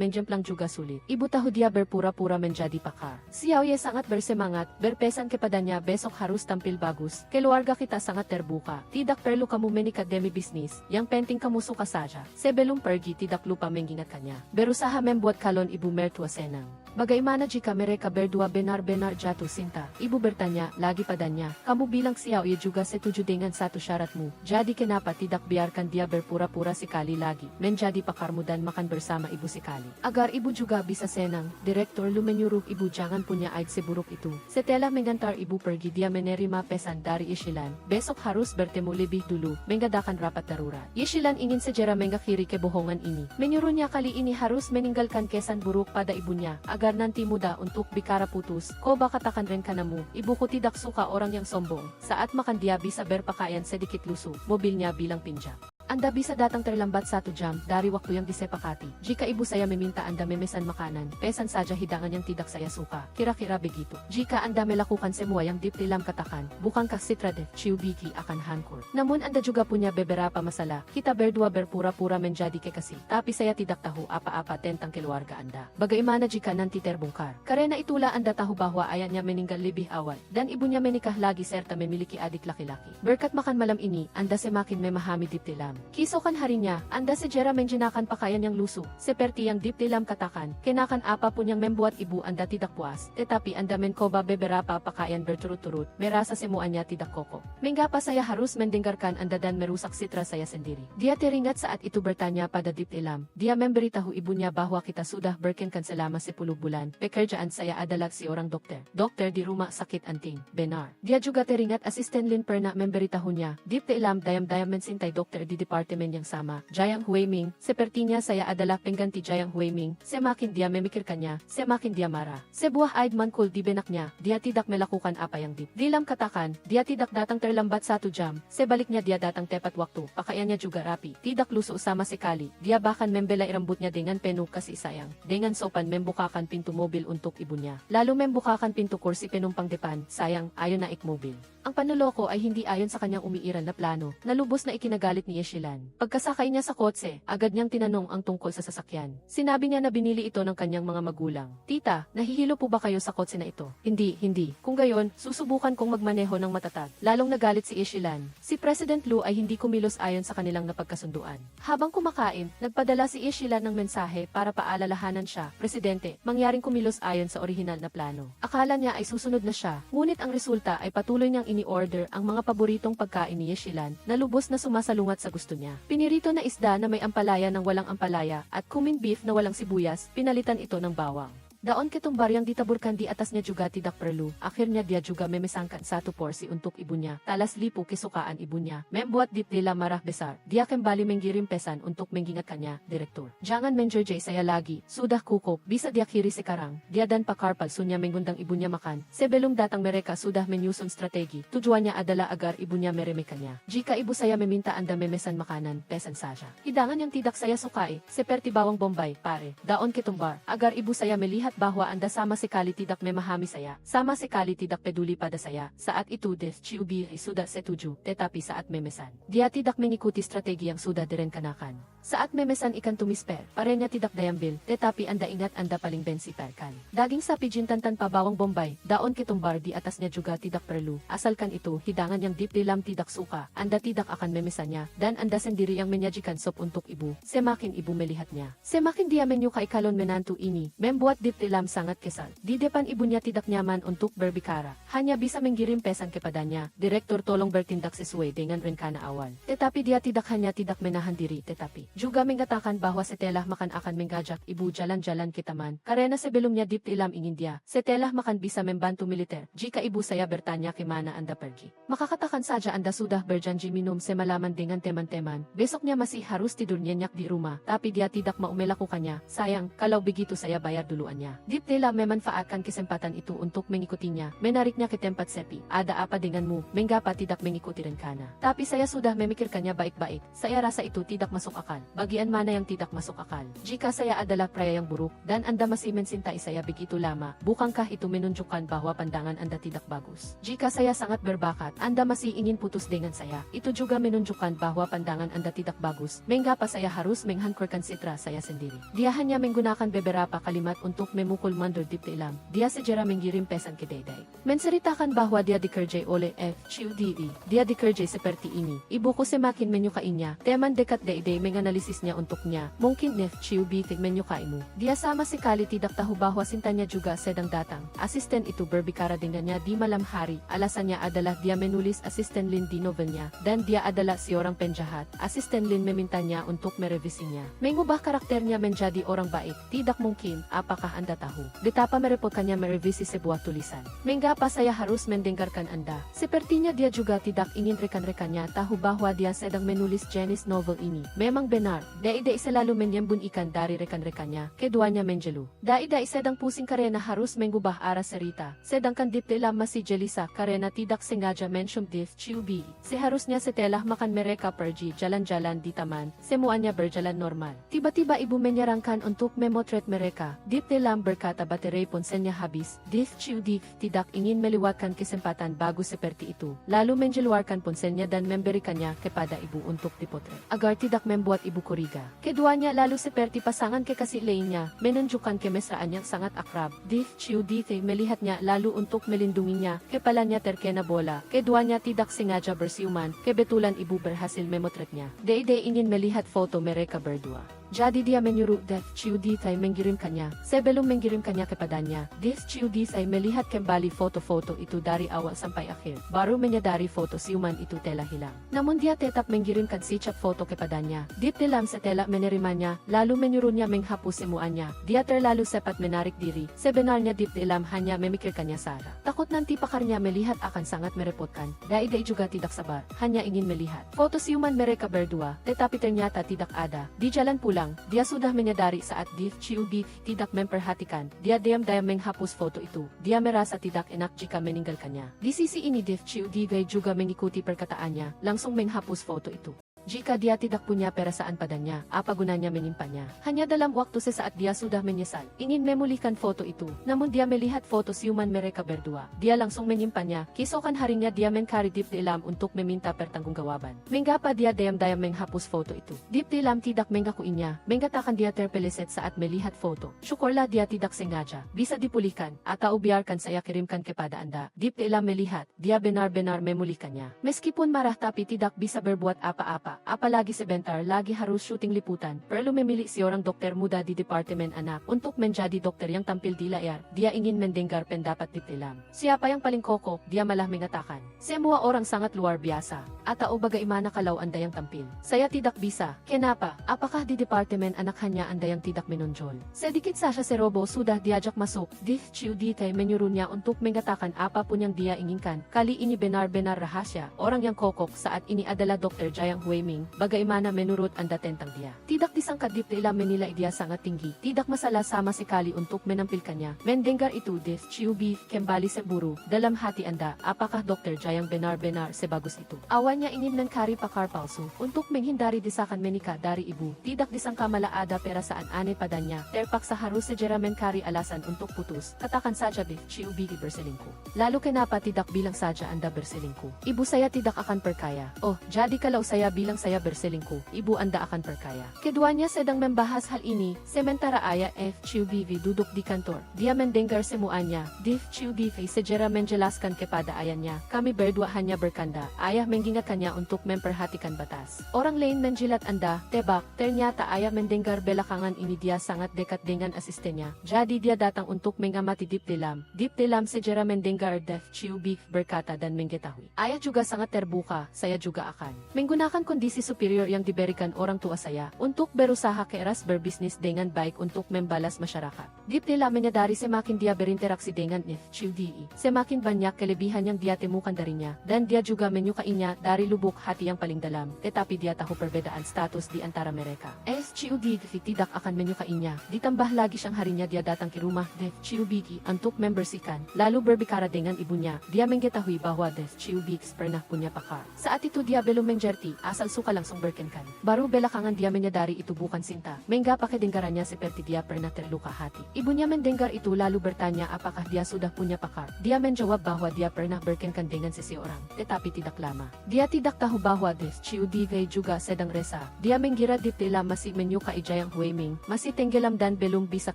menjemplang juga sulit. Ibu tahu dia berpura-pura menjadi pakar. Xiao Ye sangat bersemangat, berpesan kepadanya besok harus tampil bagus. Keluarga kita sangat terbuka. Tidak perlu kamu menikah demi bisnis. Yang penting kamu suka saja. Sebelum pergi tidak lupa mengingatkannya. Berusaha membuat kalon ibu mertua senang. Bagaimana jika mereka berdua benar-benar jatuh cinta? Ibu bertanya lagi padanya. Kamu bilang Xiao Ye juga setuju dengan satu syaratmu. Jadi kenapa tidak biarkan dia berpura-pura sekali lagi menjadi pakarmu dan makan bersama ibu sekali? Agar ibu juga bisa senang. Direktur Lu menyuruh ibu jangan punya aib seburuk itu. Setelah mengantar ibu pergi dia menerima pesan dari Yeshilan. Besok harus bertemu lebih dulu. Mengadakan rapat darurat. Yeshilan ingin segera mengakhiri kebohongan ini. Menyuruhnya kali ini harus meninggalkan kesan buruk pada ibunya. Agar nanti mudah untuk bicara putus. Koba katakan rencanamu. Ibuku tidak suka orang yang sombong. Saat makan dia bisa berpakaian sedikit lusuh. Mobilnya bilang pinjam. Anda bisa datang terlambat 1 jam dari waktu yang disepakati. Jika ibu saya meminta Anda memesan makanan, pesan saja hidangan yang tidak saya suka. Kira-kira begitu. Jika Anda melakukan semua yang Deep Lam katakan, bukankah Citra de Chiubiki akan hancur? Namun Anda juga punya beberapa masalah. Kita berdua berpura-pura menjadi kekasih. Tapi saya tidak tahu apa-apa tentang keluarga Anda. Bagaimana jika nanti terbongkar? Karena itulah Anda tahu bahwa ayahnya meninggal lebih awal. Dan ibunya menikah lagi serta memiliki adik laki-laki. Berkat makan malam ini, Anda semakin memahami Deep Lam. Kisokan harinya, Anda segera menjenakan pakaian yang lusuh. Seperti yang Deep Lam katakan, kenakan apapun yang membuat ibu Anda tidak puas. Tetapi Anda mencoba beberapa pakaian berturut-turut, merasa semuanya tidak kokoh. Mengapa saya harus mendengarkan Anda dan merusak citra saya sendiri? Dia teringat saat itu bertanya pada Deep Lam. Dia memberitahu ibunya bahwa kita sudah berkencan selama 10 bulan. Pekerjaan saya adalah seorang dokter. Dokter di rumah sakit anting. Benar. Dia juga teringat asisten Lin pernah memberitahunya. Deep Lam dayam-dayam mencintai dokter di departemen yang sama. Jiang Huiming, sepertinya saya adalah pengganti Jiang Huiming. Semakin dia memikirkannya, semakin dia marah. Sebuah aid mankul di benaknya, dia tidak melakukan apa yang Deep Lam katakan. Dia tidak datang terlambat 1 jam. Sebaliknya dia datang tepat waktu. Pakaiannya juga rapi, tidak lusuh sama sekali. Dia bahkan membelai rambutnya dengan penuh kasih sayang. Dengan sopan membukakan pintu mobil untuk ibunya. Lalu membukakan pintu kursi penumpang depan. Sayang, ayaw naik mobil. Ang panloloko ay hindi ayon sa kanyang umiiral na plano. Nalubos na ikinagalit ni Yeshilan Yeshilan. Pagkasakay niya sa kotse, agad niyang tinanong ang tungkol sa sasakyan. Sinabi niya na binili ito ng kanyang mga magulang. Tita, nahihilo po ba kayo sa kotse na ito? Hindi. Kung gayon, susubukan kong magmaneho ng matatag. Lalong nagalit si Yeshilan. Si President Lu ay hindi kumilos ayon sa kanilang napagkasunduan. Habang kumakain, nagpadala si Yeshilan ng mensahe para paalalahanan siya, Presidente, mangyaring kumilos ayon sa orihinal na plano. Akala niya ay susunod na siya, ngunit ang resulta ay patuloy niyang ini-order ang mga paboritong pagkain ni Yeshilan na lubos na sumasalungat sa gusto niya. Pinirito na isda na may ampalaya ng walang ampalaya at cumin beef na walang sibuyas, pinalitan ito ng bawang. Daon ketumbar yang ditaburkan di atas niya juga tidak perlu. Akhirnya dia juga memesankan satu porsi untuk ibunya. Talas lipu kesukaan ibunya. Membuat dip nila marah besar. Dia kembali mengirim pesan untuk mengingatkannya, Direktur. Jangan menjurjay saya lagi. Sudah kukup. Bisa dia kiri sekarang. Dia dan Pak Karpal sunya mengundang ibunya makan. Sebelum datang mereka sudah menyusun strategi. Tujuannya adalah agar ibunya meremehkannya. Jika ibu saya meminta Anda memesan makanan, pesan saja. Hidangan yang tidak saya sukai, seperti bawang bombay, pare. Daon ketumbar. Agar ibu saya melihat bahwa Anda sama sekali tidak memahami saya, sama sekali tidak peduli pada saya. Saat itu Dev Chiubi sudah setuju, tetapi saat memesan, dia tidak mengikuti strategi yang sudah direncanakan. Saat memesan ikan tumis per, parenya tidak diambil, tetapi Anda ingat Anda paling bensiperkan. Daging sapi jintan tanpa bawang bombay, daon ketumbar di atasnya juga tidak perlu. Asalkan itu hidangan yang Deep Dilam tidak suka, Anda tidak akan memesannya, dan Anda sendiri yang menyajikan sop untuk ibu. Semakin ibu melihatnya, semakin dia menyukai calon menantu ini, membuat Deep Dilam sangat kesal. Di depan ibunya tidak nyaman untuk berbicara. Hanya bisa mengirim pesan kepadanya, Direktur tolong bertindak sesuai dengan rencana awal. Tetapi dia tidak hanya tidak menahan diri, tetapi juga mengatakan bahwa setelah makan akan mengajak ibu jalan-jalan ke taman. Karena sebelumnya Deep Dilam ingin dia, setelah makan bisa membantu militer. Jika ibu saya bertanya kemana Anda pergi, makakatakan saja Anda sudah berjanji minum semalaman dengan teman-teman. Besoknya masih harus tidur nyenyak di rumah, tapi dia tidak mau melakukannya. Sayang, kalau begitu saya bayar duluannya. Deep Dilam memanfaatkan kesempatan itu untuk mengikutinya, menariknya ke tempat sepi. Ada apa denganmu? Mengapa tidak mengikuti rencana? Tapi saya sudah memikirkannya baik-baik. Saya rasa itu tidak masuk akal. Bagian mana yang tidak masuk akal? Jika saya adalah pria yang buruk, dan Anda masih mencintai saya begitu lama, bukankah itu menunjukkan bahwa pandangan Anda tidak bagus? Jika saya sangat berbakat, Anda masih ingin putus dengan saya, itu juga menunjukkan bahwa pandangan Anda tidak bagus. Mengapa saya harus menghancurkan citra saya sendiri? Dia hanya menggunakan beberapa kalimat untuk memukul mandor Deep Dilam. Dia segera mengirim pesan ke Dayday, menceritakan bahwa dia dikerjai oleh FCUDE. Dia dikerjai seperti ini. Ibuku semakin menyukainya. Teman dekat Dayday menganalisisnya untuknya. Mungkin FCUDE menyukaimu. Dia sama sekali tidak tahu bahwa cintanya juga sedang datang. Asisten itu berbicara dengannya di malam hari. Alasannya adalah dia menulis asisten Lin di novelnya, dan dia adalah seorang penjahat. Asisten Lin memintanya untuk merevisinya, mengubah karakternya menjadi orang baik. Tidak mungkin. Apakah Anda tahu betapa merepotkannya merevisi sebuah tulisan? Mengapa saya harus mendengarkan Anda? Sepertinya dia juga tidak ingin rekan-rekannya tahu bahwa dia sedang menulis jenis novel ini. Memang benar, Dayday selalu menyembunyikan dari rekan-rekannya. Keduanya menjeluh. Dayday sedang pusing karena harus mengubah arah cerita, sedangkan Deep Dilam masih gelisah karena tidak sengaja mention Deep Chiubi. Seharusnya setelah makan mereka pergi jalan-jalan di taman, semuanya berjalan normal. Tiba-tiba ibu menyarankan untuk memotret mereka. Deep Dilam berkata baterai ponselnya habis. Deep Chiubi tidak ingin melewatkan kesempatan bagus seperti itu, lalu mengeluarkan ponselnya dan memberikannya kepada ibu untuk dipotret, agar tidak membuat ibu curiga. Keduanya lalu seperti pasangan kekasih lainnya, menunjukkan kemesraan yang sangat akrab. Deep Chiubi melihatnya lalu untuk melindunginya, kepalanya terkena bola. Keduanya tidak sengaja bersiuman, kebetulan ibu berhasil memotretnya. Dayday ingin melihat foto mereka berdua. Jadi dia menyuruh Dev Chiubi mengirimkannya. Sebelum mengirimkannya kepadanya, Dev Chiubi melihat kembali foto-foto itu dari awal sampai akhir. Baru menyadari foto siuman itu telah hilang. Namun dia tetap mengirimkan setiap foto kepadanya. Deep Dilam setelah menerimanya, lalu menyuruhnya menghapus semuanya. Dia terlalu cepat menarik diri. Sebenarnya Deep Dilam hanya memikirkannya saja. Takut nanti pakarnya melihat akan sangat merepotkan. Dayday juga tidak sabar, hanya ingin melihat foto siuman mereka berdua, tetapi ternyata tidak ada. Di jalan pulang, dia sudah menyadari saat Dev Chiubi tidak memperhatikan. Dia diam-diam menghapus foto itu. Dia merasa tidak enak jika meninggalkannya. Di sisi ini Dev Chiubi juga mengikuti perkataannya, langsung menghapus foto itu. Jika dia tidak punya pera saan padanya, apa gunanya menimpa niya? Hanya dalam waktu sesaat dia sudah menyesal. Ingin memulihkan foto itu. Namun dia melihat foto siuman mereka berdua. Dia langsung menyimpannya. Keesokan harinya dia mencari Deep Dilam untuk meminta pertanggungjawaban. Mengapa dia diam-diam menghapus foto itu? Deep Dilam tidak mengakuinya. Mengatakan dia terpeleset saat melihat foto. Syukurlah dia tidak sengaja. Bisa dipulihkan atau biarkan saya kirimkan kepada Anda. Deep Dilam melihat. Dia benar-benar memulihkannya. Meskipun marah tapi tidak bisa berbuat apa-apa. Apalagi sebentar lagi harus syuting liputan. Perlu memilih seorang dokter muda di Departemen Anak untuk menjadi dokter yang tampil di layar. Dia ingin mendengar pendapat Deep Dilam. Siapa yang paling koko? Dia malah mengatakan. Semua orang sangat luar biasa. Atau bagaimana kalau Anda yang tampil? Saya tidak bisa. Kenapa? Apakah di Departemen Anak hanya Anda yang tidak menonjol? Sedikit saja si Robo sudah diajak masuk. Deep Chiu Dite menyuruhnya untuk mengatakan apapun yang dia inginkan. Kali ini benar-benar rahasia. Orang yang kokok saat ini adalah Dr. Jiang Huiming. Bagaimana menurut Anda tentang dia? Tidak disangka Deep Dilam menilai dia sangat tinggi. Tidak masalah sama sekali untuk menampilkannya. Mendengar itu Deep Chiu Bi kembali seburu. Dalam hati Anda, apakah Dr. Jiang benar-benar sebagus itu? Awalnya ingin mencari pakar palsu untuk menghindari desakan menikah dari ibu. Tidak disangka malah ada perasaan aneh padanya. Terpaksa harus segera mencari alasan untuk putus. Katakan saja Deep Chiu Bi berselingkuh. Lalu kenapa tidak bilang saja Anda berselingkuh? Ibu saya tidak akan perkaya. Oh, jadi kalau saya bilang saya berselingkuh, ibu Anda akan perkaya. Keduanya sedang membahas hal ini, sementara ayah F. Chiu Bi duduk di kantor. Dia mendengar semuanya. Deep Chiu Bi segera menjelaskan kepada ayahnya, kami berdua hanya bercanda. Ayah mengingatkannya untuk memperhatikan batas. Orang lain menjilat Anda, tebak. Ternyata ayah mendengar belakangan ini dia sangat dekat dengan asistennya. Jadi dia datang untuk mengamati Deep Dilam. Deep Dilam segera mendengar Deep Chiu Bi berkata dan mengetahui. Ayah juga sangat terbuka, saya juga akan menggunakan kondisi superior yang diberikan orang tua saya untuk berusaha keras berbisnis dengan baik untuk membalas masyarakat. Deep Dilam menyadari semakin dia berinteraksi dengan Deep Chiu Di, semakin banyak kelebihan yang dia temukan darinya, dan dia juga menyukainya dari lubuk hati yang paling dalam, tetapi dia tahu perbedaan status di antara mereka. Chiu Di tidak akan menyukainya, ditambah lagi siyang harinya dia datang ke rumah Deep Chiu Bi untuk membersihkan, lalu berbicara dengan ibunya. Dia mengetahui bahwa Deep Chiu Bi pernah punya pakar. Saat itu dia belum menjerti, asal suka langsung berkenkan. Baru belakangan dia menyadari itu bukan cinta. Mengapa kedengarannya seperti dia pernah terluka hati. Ibunya mendengar itu lalu bertanya apakah dia sudah punya pakar. Dia menjawab bahwa dia pernah berkenkan dengan seseorang, tetapi tidak lama. Dia tidak tahu bahwa Deep Chiu Di juga sedang resah. Dia mengira Deep Dilam masih menyukai Jiang Huiming, masih tenggelam dan belum bisa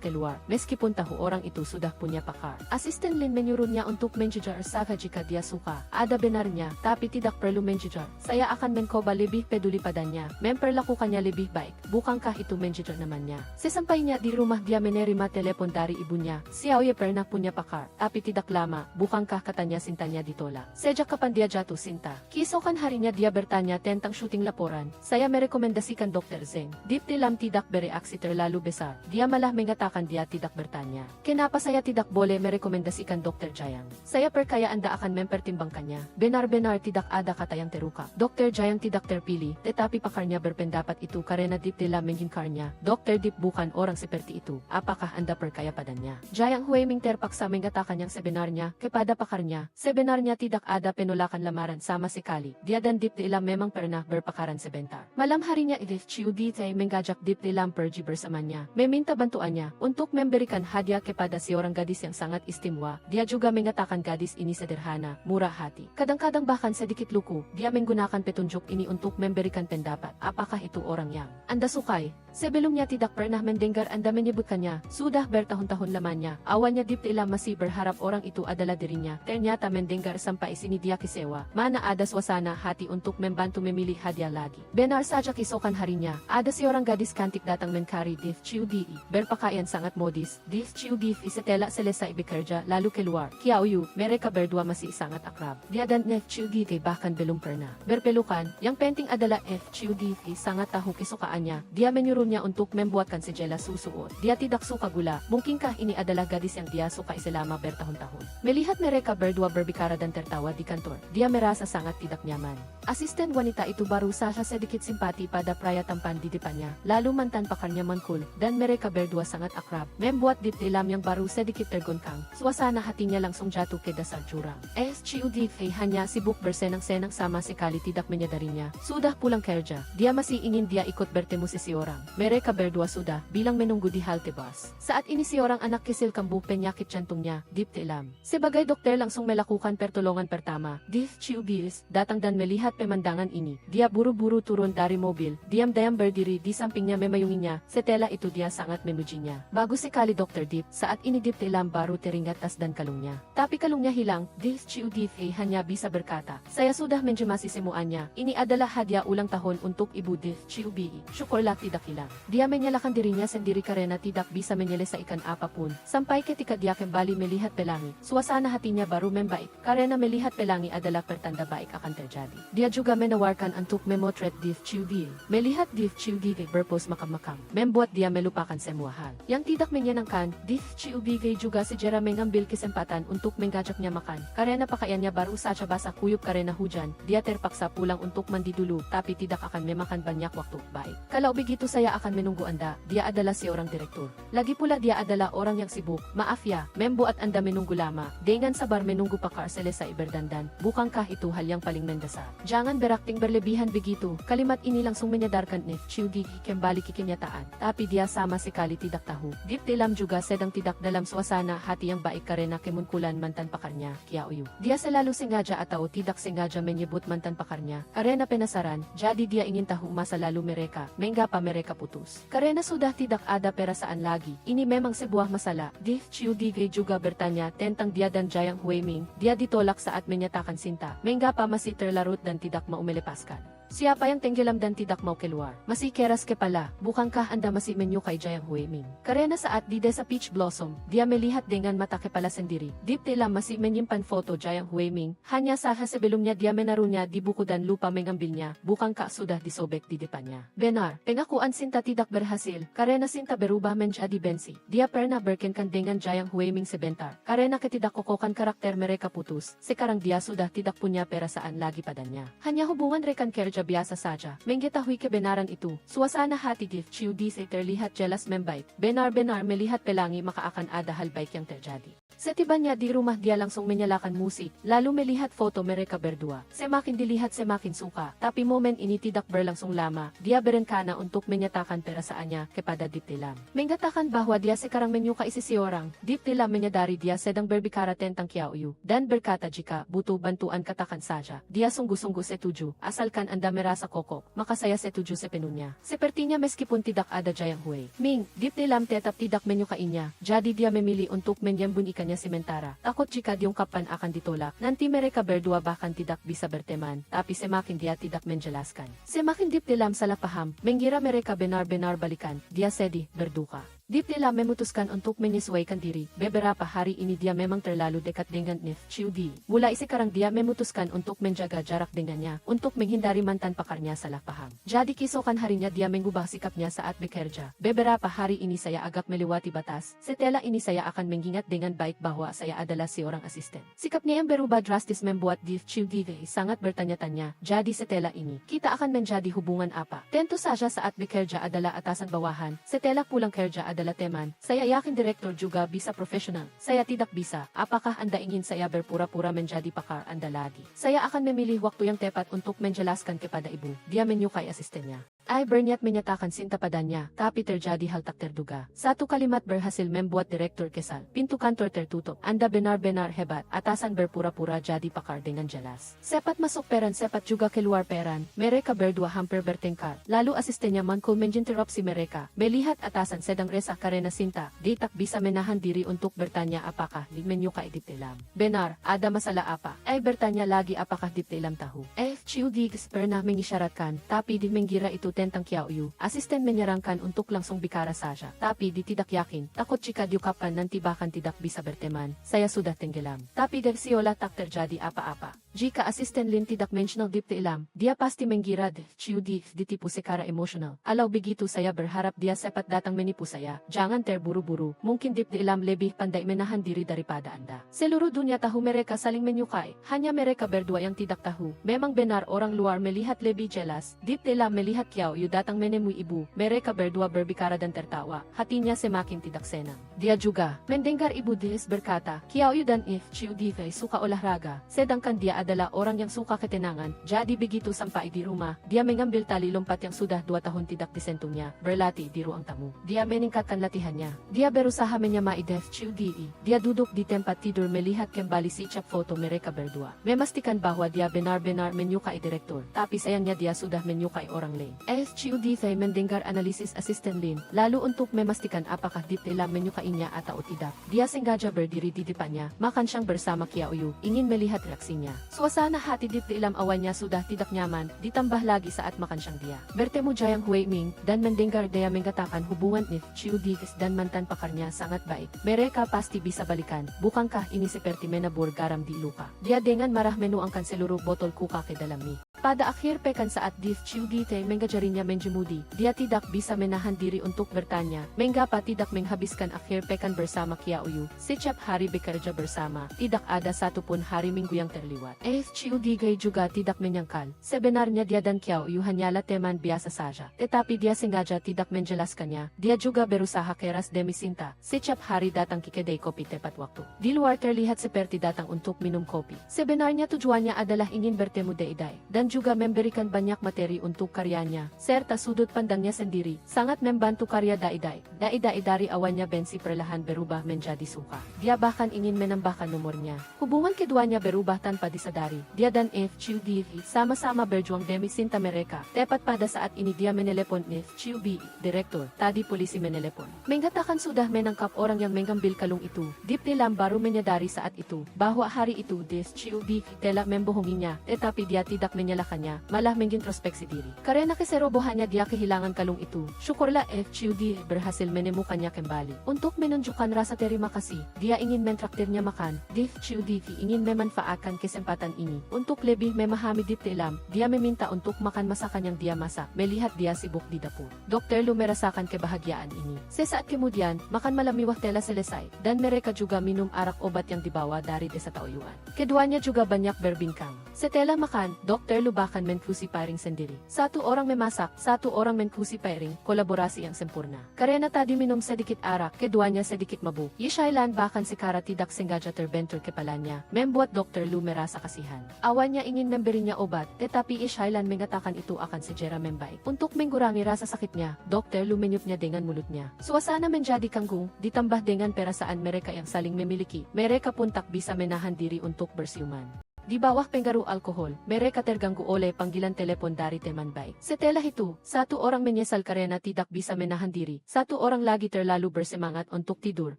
keluar, meskipun tahu orang itu sudah punya pakar. Asisten Lin menyuruhnya untuk menjujar Saka jika dia suka. Ada benarnya, tapi tidak perlu menjujar. Saya akan mencoba lebih peduli padanya, memperlakukannya lebih baik. Bukankah itu menjujar namanya? Sesampainya di rumah dia menerima telepon dari ibunya. Xiaoye pernah punya pakar, tapi tidak lama. Bukankah katanya cintanya ditolak? Sejak kapan dia jatuh cinta? Keesokan harinya dia bertanya tentang syuting laporan. Saya merekomendasikan Dr. Zeng. Deep Dilam tidak bereaksi terlalu besar. Dia malah mengatakan dia tidak bertanya. Kenapa saya tidak boleh merekomendasikan Dr. Jiang? Saya percaya Anda akan mempertimbangkannya. Benar-benar tidak ada kata yang terluka. Dr. Jiang tidak terpilih, tetapi pakarnya berpendapat itu karena Deep Dilam mengingkarnya. Dr. Deep bukan orang seperti itu. Apakah Anda percaya padanya? Jiang Huiming terpaksa mengatakan yang sebenarnya kepada pakarnya. Sebenarnya tidak ada penolakan lamaran sama sekali. Dia dan Deep Dilam memang pernah berpakaran sebentar. Malam harinya Deep Chiu Di mengajak Deep Dilam pergi bersamanya. Meminta bantuannya untuk memberikan hadiah kepada seorang gadis yang sangat istimewa. Dia juga mengatakan gadis ini sederhana, murah hati. Kadang-kadang bahkan sedikit lugu. Dia menggunakan petunjuk ini untuk memberikan pendapat. Apakah itu orang yang Anda sukai? Sebelumnya tidak pernah mendengar Anda menyebutkannya. Sudah bertahun-tahun lamanya. Awalnya Deep Dilam masih berharap orang itu adalah dirinya. Ternyata mendengar sampai sini dia kecewa. Mana ada suasana hati untuk membantu memilih hadiah lagi. Benar saja keesokan harinya, ada seorang gadis cantik datang mencari Deep Chiu Di. Berpakaian sangat modis. Deep Chiu Di setelah selesai bekerja lalu keluar. Xiao Yu, mereka berdua masih sangat akrab. Dia dan Deep Chiu Di bahkan belum pernah berpelukan. Yang penting adalah Deep Chiu Di sangat tahu kesukaannya. Dia menyuruhnya untuk membuatkan sejelas susuot. Dia tidak suka gula. Mungkinkah ini adalah gadis yang dia sukai selama bertahun-tahun? Melihat mereka berdua berbicara dan tertawa di kantor, dia merasa sangat tidak nyaman. Asisten wanita itu baru saja sedikit simpati pada pria tampan di depannya. Lalu mantan pakarnya mangkul, dan mereka berdua sangat akrab, membuat Deep Dilam yang baru sedikit tergoncang. Suasana hatinya langsung jatuh ke dasar jurang. Chiu Di hanya sibuk bersenang-senang sama sekali tidak menyadarinya. Sudah Sudah pulang kerja, dia masih ingin dia ikut bertemu si seorang. Mereka berdua sudah bilang menunggu di halte bus. Saat ini seorang anak kisil kambuh penyakit jantungnya, deep tilam. Sebagai dokter langsung melakukan pertolongan pertama. Deep Chiubis datang dan melihat pemandangan ini. Dia buru-buru turun dari mobil, diam-diam berdiri di sampingnya memayunginya. Setelah itu dia sangat memujinya. Bagus sekali Dr. Deep. Saat ini deep tilam baru teringat tas dan kalungnya. Tapi kalungnya hilang. Deep Chiubis hanya bisa berkata, saya sudah menjemasi semuanya. Ini adalah hadiah ulang tahun untuk Ibu Deep Chiubi. Syukurlah tidak hilang. Dia menyalahkan dirinya sendiri karena tidak bisa menyelesaikan apapun. Sampai ketika dia kembali melihat pelangi, suasana hatinya baru membaik karena melihat pelangi adalah pertanda baik akan terjadi. Dia juga menawarkan untuk memotret Deep Chiubi. Melihat Deep Chiubi berpose makam-makam, membuat dia melupakan semua hal yang tidak menyenangkan. Deep Chiubi juga segera mengambil kesempatan untuk mengajaknya makan karena pakaiannya baru saja basah kuyup karena hujan. Dia terpaksa pulang untuk mandi dulu, tapi tidak akan memakan banyak waktu. Baik, kalau begitu saya akan menunggu Anda. Dia adalah seorang direktur. Lagi pula dia adalah orang yang sibuk. Maaf ya, membuat Anda menunggu lama. Dengan sabar menunggu pakar selesai berdandan. Bukankah itu hal yang paling mendasar? Jangan berakting berlebihan begitu. Kalimat ini langsung menyadarkan Deep Chiubi kembali ke kenyataan. Tapi dia sama sekali tidak tahu. Deep tilam juga sedang tidak dalam suasana hati yang baik karena kemunculan mantan pakarnya, Kiaoyu. Dia selalu sengaja atau tidak sengaja menyebut mantan pakarnya karena penasaran. Jadi dia ingin tahu masa lalu mereka, mengapa mereka putus. Karena sudah tidak ada perasaan lagi. Ini memang sebuah masalah. Deep Chiubi juga bertanya tentang dia dan Jiang Huiming. Dia ditolak saat menyatakan cinta. Mengapa masih terlarut dan tidak mau melepaskan? Siapa yang tenggelam dan tidak mau keluar? Masih keras kepala, bukankah Anda masih menyukai Jiang Huiming? Karena saat di desa Peach Blossom, dia melihat dengan mata kepala sendiri. Deep tilam masih menyimpan foto Jiang Huiming. Hanya saja sebelumnya dia menaruhnya di buku dan lupa mengambilnya. Bukankah sudah disobek di depannya? Benar, pengakuan Sinta tidak berhasil. Karena Sinta berubah menjadi bensi. Dia pernah berkencan dengan Jiang Huiming sebentar. Karena ketidakkokohan karakter mereka putus. Sekarang dia sudah tidak punya perasaan lagi padanya. Hanya hubungan rekan kerja biasa saja. Mengetahui kebenaran itu, suasana hati Deep Chiubi terlihat jelas membaik. Benar-benar melihat pelangi maka akan ada hal baik yang terjadi. Setibanya di rumah dia langsung menyalakan musik, lalu melihat foto mereka berdua. Semakin dilihat semakin suka, tapi momen ini tidak berlangsung lama. Dia berencana untuk menyatakan perasaannya kepada Deep tilam. Mengatakan bahwa dia sekarang menyukai seseorang. Deep tilam menyadari dia sedang berbicara tentang Kiaoyu, dan berkata jika butuh bantuan katakan saja. Dia sungguh-sungguh setuju, asalkan Anda merasa kokok, maka saya setuju sepenuhnya. Sepertinya meskipun tidak ada Jiang Huiming, Deep tilam tetap tidak menyukainya, jadi dia memilih untuk menyembunyikannya sementara. Takut jika diungkapkan akan ditolak, nanti mereka berdua bahkan tidak bisa berteman. Tapi semakin dia tidak menjelaskan, semakin Deep tilam salah paham, mengira mereka benar-benar balikan. Dia sedih, berduka. Deep tilam memutuskan untuk menyesuaikan diri. Beberapa hari ini dia memang terlalu dekat dengan Deep Chiubi. Mulai sekarang dia memutuskan untuk menjaga jarak dengannya, untuk menghindari mantan pakarnya salah paham. Jadi keesokan harinya dia mengubah sikapnya saat bekerja. Beberapa hari ini saya agak melewati batas. Setelah ini saya akan mengingat dengan baik bahwa saya adalah seorang asisten. Sikapnya yang berubah drastis membuat Deep Chiubi sangat bertanya-tanya. Jadi setelah ini, kita akan menjadi hubungan apa? Tentu saja saat bekerja adalah atasan bawahan. Setelah pulang kerja adalah teman. Saya yakin direktur juga bisa profesional. Saya tidak bisa. Apakah Anda ingin saya berpura-pura menjadi pakar Anda lagi? Saya akan memilih waktu yang tepat untuk menjelaskan kepada ibu. Dia menyukai asistennya. Berniat menyatakan cinta padanya, tapi terjadi hal tak terduga. Satu kalimat berhasil membuat direktur kesal. Pintu kantor tertutup. Anda benar-benar hebat. Atasan berpura-pura jadi pakar dengan jelas. Sepat masuk peran, sepat juga keluar peran. Mereka berdua hampir bertengkar. Lalu asistennya Manko menginterupsi mereka. Melihat atasan sedang resah karena cinta, dia tak bisa menahan diri untuk bertanya apakah dia menyukai Deep tilam. Benar, ada masalah apa? Bertanya lagi apakah Deep tilam tahu. Chiubi pernah mengisyaratkan, tapi dia mengira itu tentang Kiaoyu. Asisten menyarankan untuk langsung bicara saja. Tapi dia tidak yakin. Takut jika diungkapkan nanti bahkan tidak bisa berteman. Saya sudah tenggelam. Tapi dari siola tak terjadi apa-apa. Jika asisten Lin tidak mengenal Deep tilam, dia pasti mengira Chiubi ditipu secara emosional. Kalau begitu saya berharap dia cepat datang menipu saya. Jangan terburu-buru. Mungkin Deep tilam lebih pandai menahan diri daripada Anda. Seluruh dunia tahu mereka saling menyukai. Hanya mereka berdua yang tidak tahu. Memang benar orang luar melihat lebih jelas. Deep tilam melihat Kiao yu datang menemui ibu, mereka berdua berbicara dan tertawa, hatinya semakin tidak senang. Dia juga mendengar ibu Des berkata, Kiao yu dan If Chiu Divei suka olahraga, sedangkan dia adalah orang yang suka ketenangan, jadi begitu sampai di rumah, dia mengambil tali lompat yang sudah 2 tahun tidak disentuhnya, berlatih di ruang tamu. Dia meningkatkan latihannya. Dia berusaha menyamai Dev Chiu Divei. Dia duduk di tempat tidur melihat kembali setiap foto mereka berdua. Memastikan bahwa dia benar-benar menyukai direktur, tapi sayangnya dia sudah menyukai orang lain. Chiu Divei mendengar analisis asisten Lin, lalu untuk memastikan apakah Deep Ilam menyukainya atau tidak, dia sengaja berdiri di depannya, makan siyang bersama Kiao Yu, ingin melihat reaksinya. Suasana hati Deep Ilam awalnya sudah tidak nyaman, ditambah lagi saat makan siyang dia bertemu Jiang Huiming, dan mendengar dia mengatakan hubungan If Chiu Divei dan mantan pakarnya sangat baik. Mereka pasti bisa balikan, bukankah ini seperti menabur garam di luka? Dia dengan marah menuangkan seluruh botol kuka ke dalam mie. Pada akhir pekan saat Dev Chiu Divei mengajarinya menjemudi, dia tidak bisa menahan diri untuk bertanya, mengapa tidak menghabiskan akhir pekan bersama Kiao Yu? Setiap hari bekerja bersama, tidak ada satupun hari minggu yang terlewat. Chiu Divei juga tidak menyangkal, sebenarnya dia dan Kiao Yu hanyalah teman biasa saja. Tetapi dia sengaja tidak menjelaskannya, dia juga berusaha keras demi cinta, setiap hari datang ke kedai kopi tepat waktu. Di luar terlihat seperti datang untuk minum kopi. Sebenarnya tujuannya adalah ingin bertemu Deidai, dan juga memberikan banyak materi untuk karyanya, serta sudut pandangnya sendiri, sangat membantu karya Deidai. Deidai dari awalnya benci perlahan berubah menjadi suka. Dia bahkan ingin menambahkan nomornya. Hubungan keduanya berubah tanpa disadari. Dia dan If Chiu Divei sama-sama berjuang demi cinta mereka. Tepat pada saat ini dia menelepon If Chiu Divei, direktur. Tadi polisi menelepon, mengatakan sudah menangkap orang yang mengambil kalung itu. Deep Ilam baru menyadari saat itu, bahwa hari itu Dev Chiu Divei telah membohonginya, tetapi dia tidak menyalahkannya, malah mengintrospeksi diri. Karena keserobohannya dia kehilangan kalung itu. Syukurlah If Chiu Divei berhasil menemukannya kembali. Untuk menunjukkan rasa terima kasih, dia ingin mentraktirnya makan. Dev Chiu Divei ingin memanfaatkan kesempatan ini untuk lebih memahami Deep Ilam. Dia meminta untuk makan masakan yang dia masak, melihat dia sibuk di dapur. Dr. Lu merasakan kebahagiaan ini. Sesaat kemudian, makan malam mewah telah selesai, dan mereka juga minum arak obat yang dibawa dari desa Taoyuan. Keduanya juga banyak berbincang. Setelah makan, Dr. Lu bahkan menfusi piring sendiri. Satu orang memasak, satu orang menfusi piring, kolaborasi yang sempurna. Karena tadi minum sedikit arak, keduanya sedikit mabuk. Yishailan bahkan secara tidak sengaja terbentur kepalanya, membuat Dr. Lu merasa kasihan. Awalnya ingin memberinya obat, tetapi Yishailan mengatakan itu akan segera membaik. Untuk mengurangi rasa sakitnya, Dr. Lu menyupnya dengan mulutnya. Suasana menjadi kanggung, ditambah dengan perasaan mereka yang saling memiliki, mereka pun tak bisa menahan diri untuk bersiuman. Di bawah pengaruh alkohol, mereka terganggu oleh panggilan telepon dari teman baik. Setelah itu, satu orang menyesal karena tidak bisa menahan diri. Satu orang lagi terlalu bersemangat untuk tidur,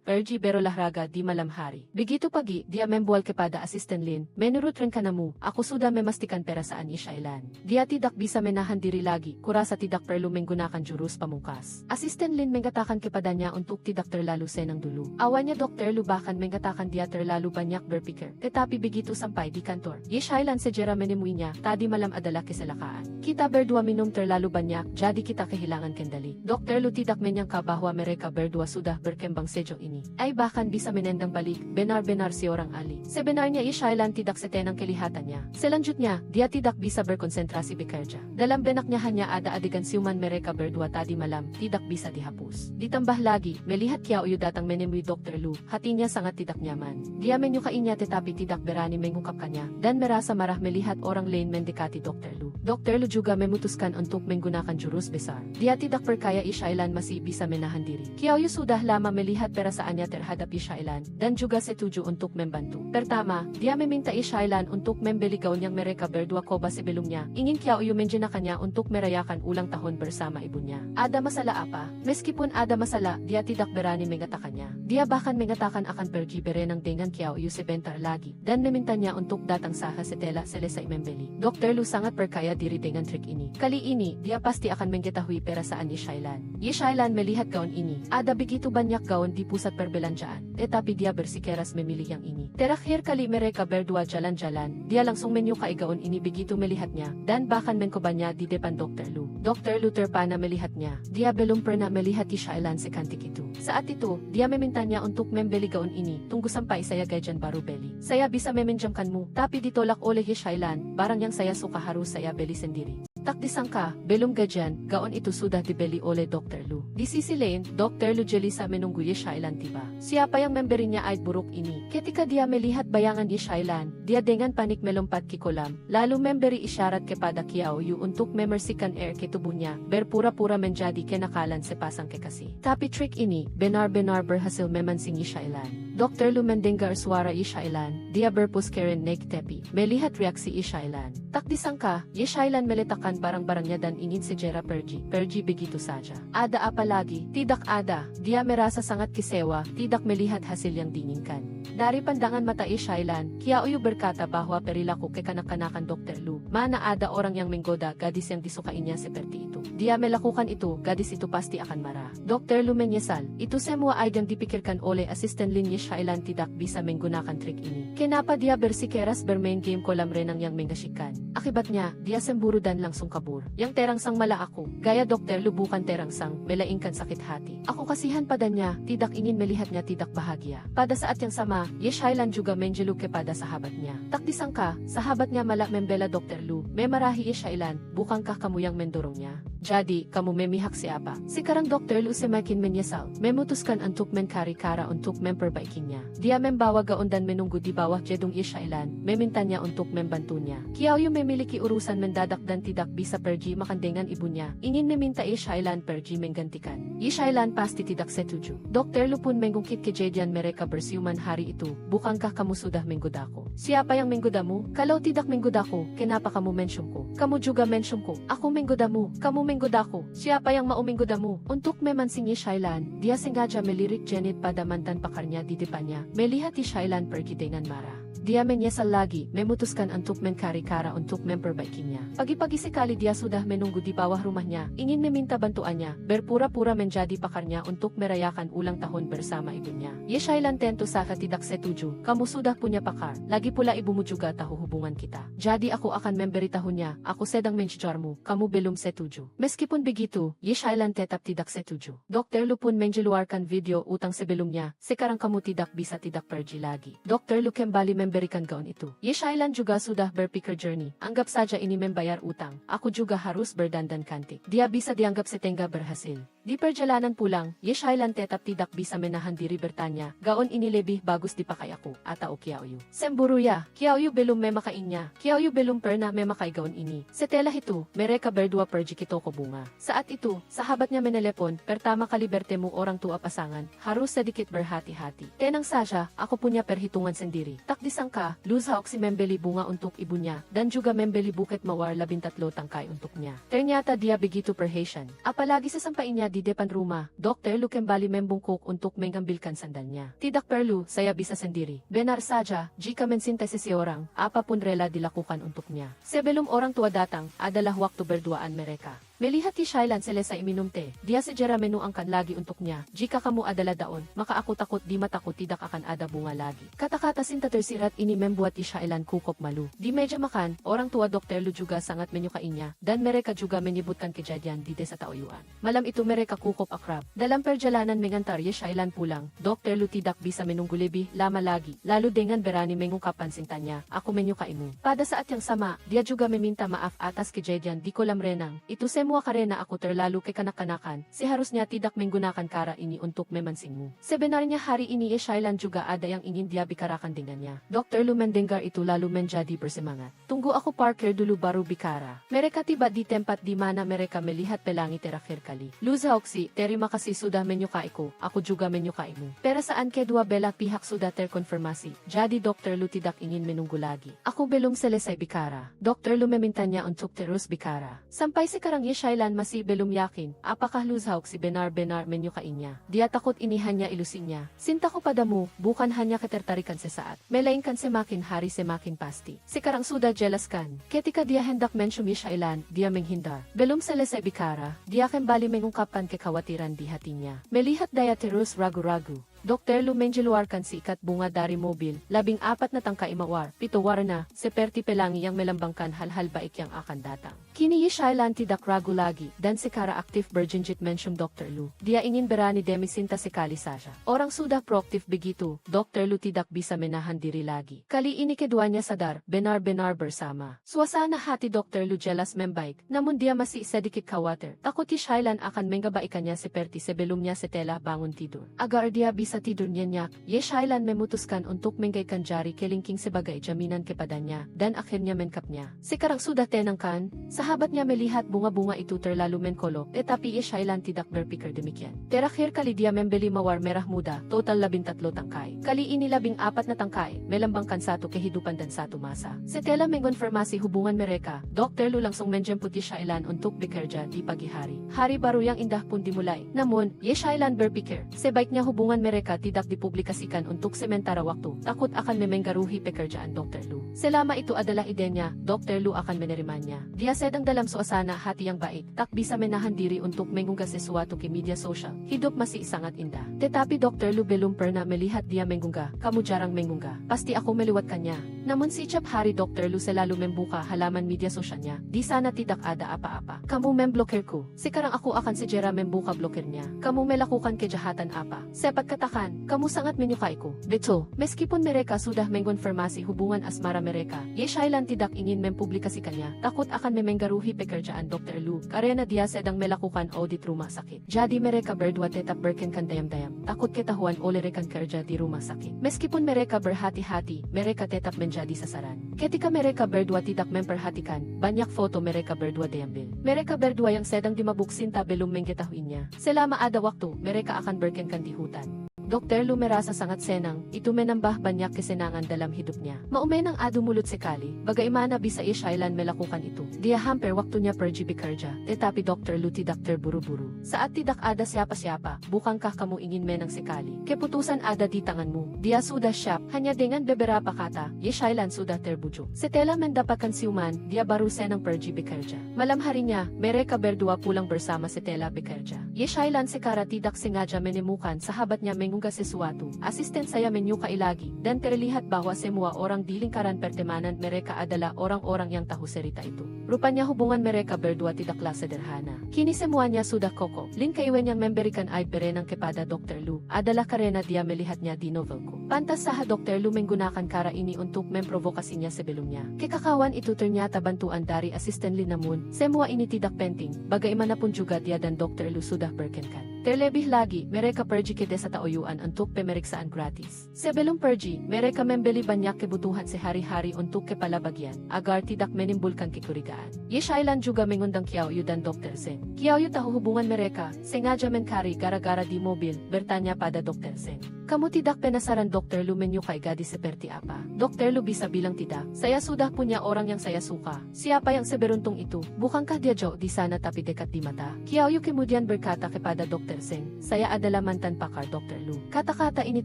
pergi berolahraga di malam hari. Begitu pagi, dia membual kepada asisten Lin, menurut rencanamu, aku sudah memastikan perasaan Yishailan. Dia tidak bisa menahan diri lagi, kurasa tidak perlu menggunakan jurus pamungkas. Asisten Lin mengatakan kepadanya untuk tidak terlalu senang dulu. Awalnya Dr. Lu bahkan mengatakan dia terlalu banyak berpikir, tetapi begitu sampai di kantor, Yishailan segera menemuinya, tadi malam adalah kesalahan. Kita berdua minum terlalu banyak, jadi kita kehilangan kendali. Dr. Lu tidak menyangka bahwa mereka berdua sudah berkembang sejauh ini. Ay bahkan bisa menendang balik, benar-benar si orang ahli. Sebenarnya Yishailan tidak setenang kelihatannya. Selanjutnya, dia tidak bisa berkonsentrasi bekerja. Dalam benaknya hanya ada adegan siuman mereka berdua tadi malam, tidak bisa dihapus. Ditambah lagi, melihat Kiao Yu datang menemui Dr. Lu, hatinya sangat tidak nyaman. Dia menyukainya tetapi tidak berani mengungkapkannya, dan merasa marah melihat orang lain mendekati Dr. Lu. Dr. Lu juga memutuskan untuk menggunakan jurus besar. Dia tidak percaya Yishailan masih bisa menahan diri. Kiao Yu sudah lama melihat perasaannya terhadap Yishailan, dan juga setuju untuk membantu. Pertama, dia meminta Yishailan untuk membeli gaun yang mereka berdua koba sebelumnya. Ingin Kiao Yu menjenakannya untuk merayakan ulang tahun bersama ibunya. Ada masalah apa? Meskipun ada masalah, dia tidak berani mengatakannya. Dia bahkan mengatakan akan pergi berenang dengan Kiao Yu sebentar lagi, dan memintanya untuk datang sa setelah selesai membeli. Dr. Lu sangat percaya diri dengan trik ini. Kali ini, dia pasti akan mengetahui perasaan Yishailan. Yishailan melihat gaun ini. Ada begitu banyak gaun di pusat perbelanjaan, tetapi dia bersikeras memilih yang ini. Terakhir kali mereka berdua jalan-jalan, dia langsung menyukai gaun ini begitu melihatnya, dan bahkan mengkobanya di depan Dr. Lu. Dr. Lu terpana melihatnya. Dia belum pernah melihat Yishailan sekantik itu. Saat itu, dia memintanya untuk membeli gaun ini. Tunggu sampai saya gajian baru beli. Saya bisa meminjamkanmu, tapi ditolak oleh Yishailan. Barang yang saya suka harus saya beli sendiri. Takdisang ka, belum gadyan, gaon ito sudah dibeli oleh Dr. Lu. Di sisi lain, Dr. Lu jeli sa menunggu Shailan tiba. Siapa yang memberinya ay buruk ini? Ketika dia melihat bayangan Shailan, dia dengan panik melompat ke kolam, lalu memberi isyarat kepada Qiao Yu untuk memersikan air ke tubuhnya, berpura-pura menjadi kenakalan sepasang kekasih. Tapi trik ini, benar-benar berhasil memancing Shailan. Dr. Lu mendengar suara Shailan, dia berpuskerin naik tepi, melihat reaksi Shailan. Tak disangka, Shailan meletakkan barang-barangnya dan ingin segera pergi. Pergi begitu saja. Ada apa lagi? Tidak ada. Dia merasa sangat kisewa, tidak melihat hasil yang diinginkan. Dari pandangan mata Shailan, Qiao Yu berkata bahwa perilaku kekanak-kanakan Dr. Lu, mana ada orang yang menggoda gadis yang disukainya seperti itu. Dia melakukan itu, gadis itu pasti akan marah. Dr. Lu menyesal, itu semua ay yang dipikirkan oleh asisten Lin Shailan tidak bisa menggunakan trik ini. Kenapa dia bersikeras bermain game kolam renang yang mengasyikkan? Akibatnya, dia semburu dan langsung kabur. Yang terangsang mala ako, gaya Dr. Lu bukan terangsang, melainkan sakit hati. Ako kasihan padanya, tidak ingin melihatnya tidak bahagia. Pada saat yang sama, Shailan juga menjelu kepada sahabatnya. Tak disangka, sahabatnya malah membela Dr. Lu. Memarahi Shailan, bukankah kamu yang mendorongnya? Jadi, kamu memihak siapa? Sekarang Dr. Lu semakin menyesal, memutuskan untuk mencari cara untuk memperbaikinya. Dia membawa gaun dan menunggu di bawah jedung Shailan, memintanya untuk membantunya. Qiao Yu memiliki urusan mendadak dan tidak bisa pergi makan dengan ibunya. Ingin meminta Shailan pergi menggantikan. Shailan pasti tidak setuju. Dr. Lu pun mengungkit kejadian mereka bersiuman hari itu. Bukankah kamu sudah menggodaku? Siapa yang menggodamu? Kalau tidak menggodaku, kenapa kamu mensyumku? Kamu juga mensyumku. Aku menggodamu. Kamu menggodaku. Siapa yang mau menggodamu? Untuk memancing Shailan, dia sengaja melirik Janet pada mantan pakarnya di depannya. Melihat Shailan pergi dengan marah. Dia menyesal lagi, memutuskan untuk mencari cara untuk memperbaikinya. Pagi-pagi sekali dia sudah menunggu di bawah rumahnya, ingin meminta bantuannya, berpura-pura menjadi pakarnya untuk merayakan ulang tahun bersama ibunya. Shailan tentu saja tidak setuju, kamu sudah punya pakar, lagi pula ibumu juga tahu hubungan kita. Jadi aku akan memberitahunya, aku sedang mencecarmu, kamu belum setuju. Meskipun begitu, Shailan tetap tidak setuju. Dr. Lu pun mengeluarkan video utang sebelumnya, sekarang kamu tidak bisa tidak pergi lagi. Dr. Lu kembali memberikan gaun itu. Shailan juga sudah berpikir journey. Anggap saja ini membayar utang. Aku juga harus berdandan cantik. Dia bisa dianggap setengah berhasil. Di perjalanan pulang, Shailan tetap tidak bisa menahan diri bertanya, gaun ini lebih bagus dipakai aku, atau Qiao Yu. Semburu ya, Qiao Yu belum memakainya. Qiao Yu belum pernah memakai gaun ini. Setelah itu, mereka berdua pergi ke toko bunga. Saat itu, sahabatnya menelepon, pertama kali bertemu orang tua pasangan, harus sedikit berhati-hati. Tenang saja, aku punya perhitungan sendiri. Tak disangka, Luzhaok si membeli bunga untuk ibunya, dan juga membeli buket mawar 13 tangkai untuknya. Ternyata dia begitu perhatian. Apalagi sesampainya di depan rumah, Dr. Lu kembali membungkuk untuk mengambilkan sandalnya. Tidak perlu, saya bisa sendiri. Benar saja, jika mencintai seseorang, apapun rela dilakukan untuknya. Sebelum orang tua datang, adalah waktu berduaan mereka. Melihat Shailan selesai minum teh, dia segera menuangkan lagi untuknya. Jika kamu adalah daun, maka aku takut di mataku tidak akan ada bunga lagi. Kata-kata sinta tersirat ini membuat Shailan kukup malu. Di meja makan, orang tua Dr. Lu juga sangat menyukainya, dan mereka juga menyebutkan kejadian di desa Taoyuan. Malam itu mereka kukup akrab. Dalam perjalanan mengantar Shailan pulang, Dr. Lu tidak bisa menunggu lebih lama lagi, lalu dengan berani mengungkapkan cintanya, aku menyukaimu. Pada saat yang sama, dia juga meminta maaf atas kejadian di kolam renang. Itu semua karena aku terlalu kekanak-kanakan, seharusnya tidak menggunakan cara ini untuk memancingmu. Sebenarnya hari ini Shailan juga ada yang ingin dia bicarakan dengannya. Dr. Lu mendengar itu lalu menjadi bersemangat. Tunggu aku parkir dulu baru bicara. Mereka tiba di tempat di mana mereka melihat pelangi terakhir kali. Luzhaok si, terima kasih sudah menyukaiku, aku juga menyukaimu. Perasaan kedua belah pihak sudah terkonfirmasi, jadi Dr. Lu tidak ingin menunggu lagi. Aku belum selesai bicara. Dr. Lu memintanya untuk terus bicara. Sampai sekarang Shailan masih belum yakin, apakah Luzhaok si benar-benar menyukainya. Dia takut ini hanya ilusinya. Cinta ko padamu, bukan hanya ketertarikan sesaat, melainkan semakin hari semakin pasti. Sekarang sudah jelaskan. Ketika dia hendak mensyumi Shailan, dia menghindar. Belum selesai bicara, dia kembali mengungkapkan kekhawatiran di hatinya. Melihat dia terus ragu-ragu, Dr. Lu menjeluar kan si ikat bunga dari mobil, 14 na tangka imawar, 7 warna, seperti pelangi yang melambangkan hal-hal baik yang akan datang. Kini Shailan tidak ragu lagi, dan sekarang aktif berjanjit mention Dr. Lu. Dia ingin berani demi cinta sekali saja. Orang sudah proaktif begitu, Dr. Lu tidak bisa menahan diri lagi. Kali ini keduanya sadar, benar-benar bersama. Suasana hati Dr. Lu jelas membaik, namun dia masih sedikit khawatir. Takut Shailan akan mengabaikannya seperti sebelumnya setelah bangun tidur. Agar dia bisa tidur nyenyak, Shailan memutuskan untuk menggaikan jari kelingking sebagai jaminan kepadanya, dan akhirnya menkapnya. Sekarang sudah tenang kan? Sahabatnya melihat bunga-bunga itu terlalu menkolok, tetapi Shailan tidak berpikir demikian. Terakhir kali dia membeli mawar merah muda, total 13 tangkai. Kali ini 14 na tangkai, melambangkan satu kehidupan dan satu masa. Setelah mengonfirmasi hubungan mereka, Dr. Lu langsung menjemput Shailan untuk bekerja di pagi hari. Hari baru yang indah pun dimulai. Namun, Shailan berpikir, sebaiknya hubungan mereka tidak dipublikasikan untuk sementara waktu, takut akan memenggaruhi pekerjaan Dr. Lu. Selama itu adalah idenya, Dr. Lu akan menerimanya. Dia sedang dalam suasana hati yang baik, tak bisa menahan diri untuk mengunggah sesuatu ke media sosial. Hidup masih sangat indah. Tetapi Dr. Lu belum pernah melihat dia mengunggah. Kamu jarang mengunggah. Pasti aku melewatkannya. Namun setiap hari Dr. Lu selalu membuka halaman media sosialnya. Di sana tidak ada apa-apa. Kamu memblokirku. Sekarang aku akan segera membuka blokirnya. Kamu melakukan kejahatan apa? Sepat katakan, kamu sangat menyukaiku. Betul, meskipun mereka sudah mengonfirmasi hubungan asmara mereka, Shailan tidak ingin mempublikasikannya. Takut akan memenggaruhi pekerjaan Dr. Lu karena dia sedang melakukan audit rumah sakit. Jadi mereka berdua tetap berkencan dayam-dayam. Takut ketahuan oleh rekan kerja di rumah sakit. Meskipun mereka berhati-hati, mereka tetap menjadi sasaran. Ketika mereka berdua tidak memperhatikan, banyak foto mereka berdua diambil. Mereka berdua yang sedang dimabuk cinta belum mengetahuinya. Selama ada waktu, mereka akan berkencan di hutan. Dr. Lu merasa sangat senang, itu menambah banyak kesenangan dalam hidupnya. Maumenang adu mulut sekali, bagaimana bisa Shailan melakukan itu? Dia hampir waktunya pergi bekerja, tetapi Dr. Lu tidak terburu-buru. Saat tidak ada siapa-siapa, bukankah kamu ingin menang sekali? Keputusan ada di tanganmu. Dia sudah siap, hanya dengan beberapa kata, Shailan sudah terbujuk. Setelah mendapatkan siuman, dia baru senang pergi bekerja. Malam harinya, mereka berdua pulang bersama setelah bekerja. Shailan sekarang tidak sengaja menemukan sahabatnya mengunggah sesuatu. Asisten saya menyukai lagi, dan terlihat bahwa semua orang di lingkaran pertemanan mereka adalah orang-orang yang tahu cerita itu. Rupanya hubungan mereka berdua tidaklah sederhana. Kini semuanya sudah kokoh. Linkaiwen yang memberikan ay perenang kepada Dr. Lu adalah karena dia melihatnya di novelku. Pantas sah Dr. Lu menggunakan cara ini untuk memprovokasinya sebelumnya. Kekakawan itu ternyata bantuan dari asisten Linamun. Semua ini tidak penting, bagaimanapun juga dia dan Dr. Lu sudah berkencan. Terlebih lagi, mereka pergi ke desa Taoyuan untuk pemeriksaan gratis. Sebelum pergi, mereka membeli banyak kebutuhan sehari-hari untuk kepala-bagian, agar tidak menimbulkan kecurigaan. Shailan juga mengundang Qiaoyu dan Dr. Zeng. Qiaoyu tahu hubungan mereka, sengaja mencari gara-gara di mobil, bertanya pada Dr. Zeng. Kamu tidak penasaran Dr. Lu menyukai gadis seperti apa? Dr. Lu bisa bilang tidak. Saya sudah punya orang yang saya suka. Siapa yang seberuntung itu? Bukankah dia jauh di sana tapi dekat di mata? Qiaoyu kemudian berkata kepada Dr. Zeng, saya adalah mantan pakar Dr. Lu. Kata-kata ini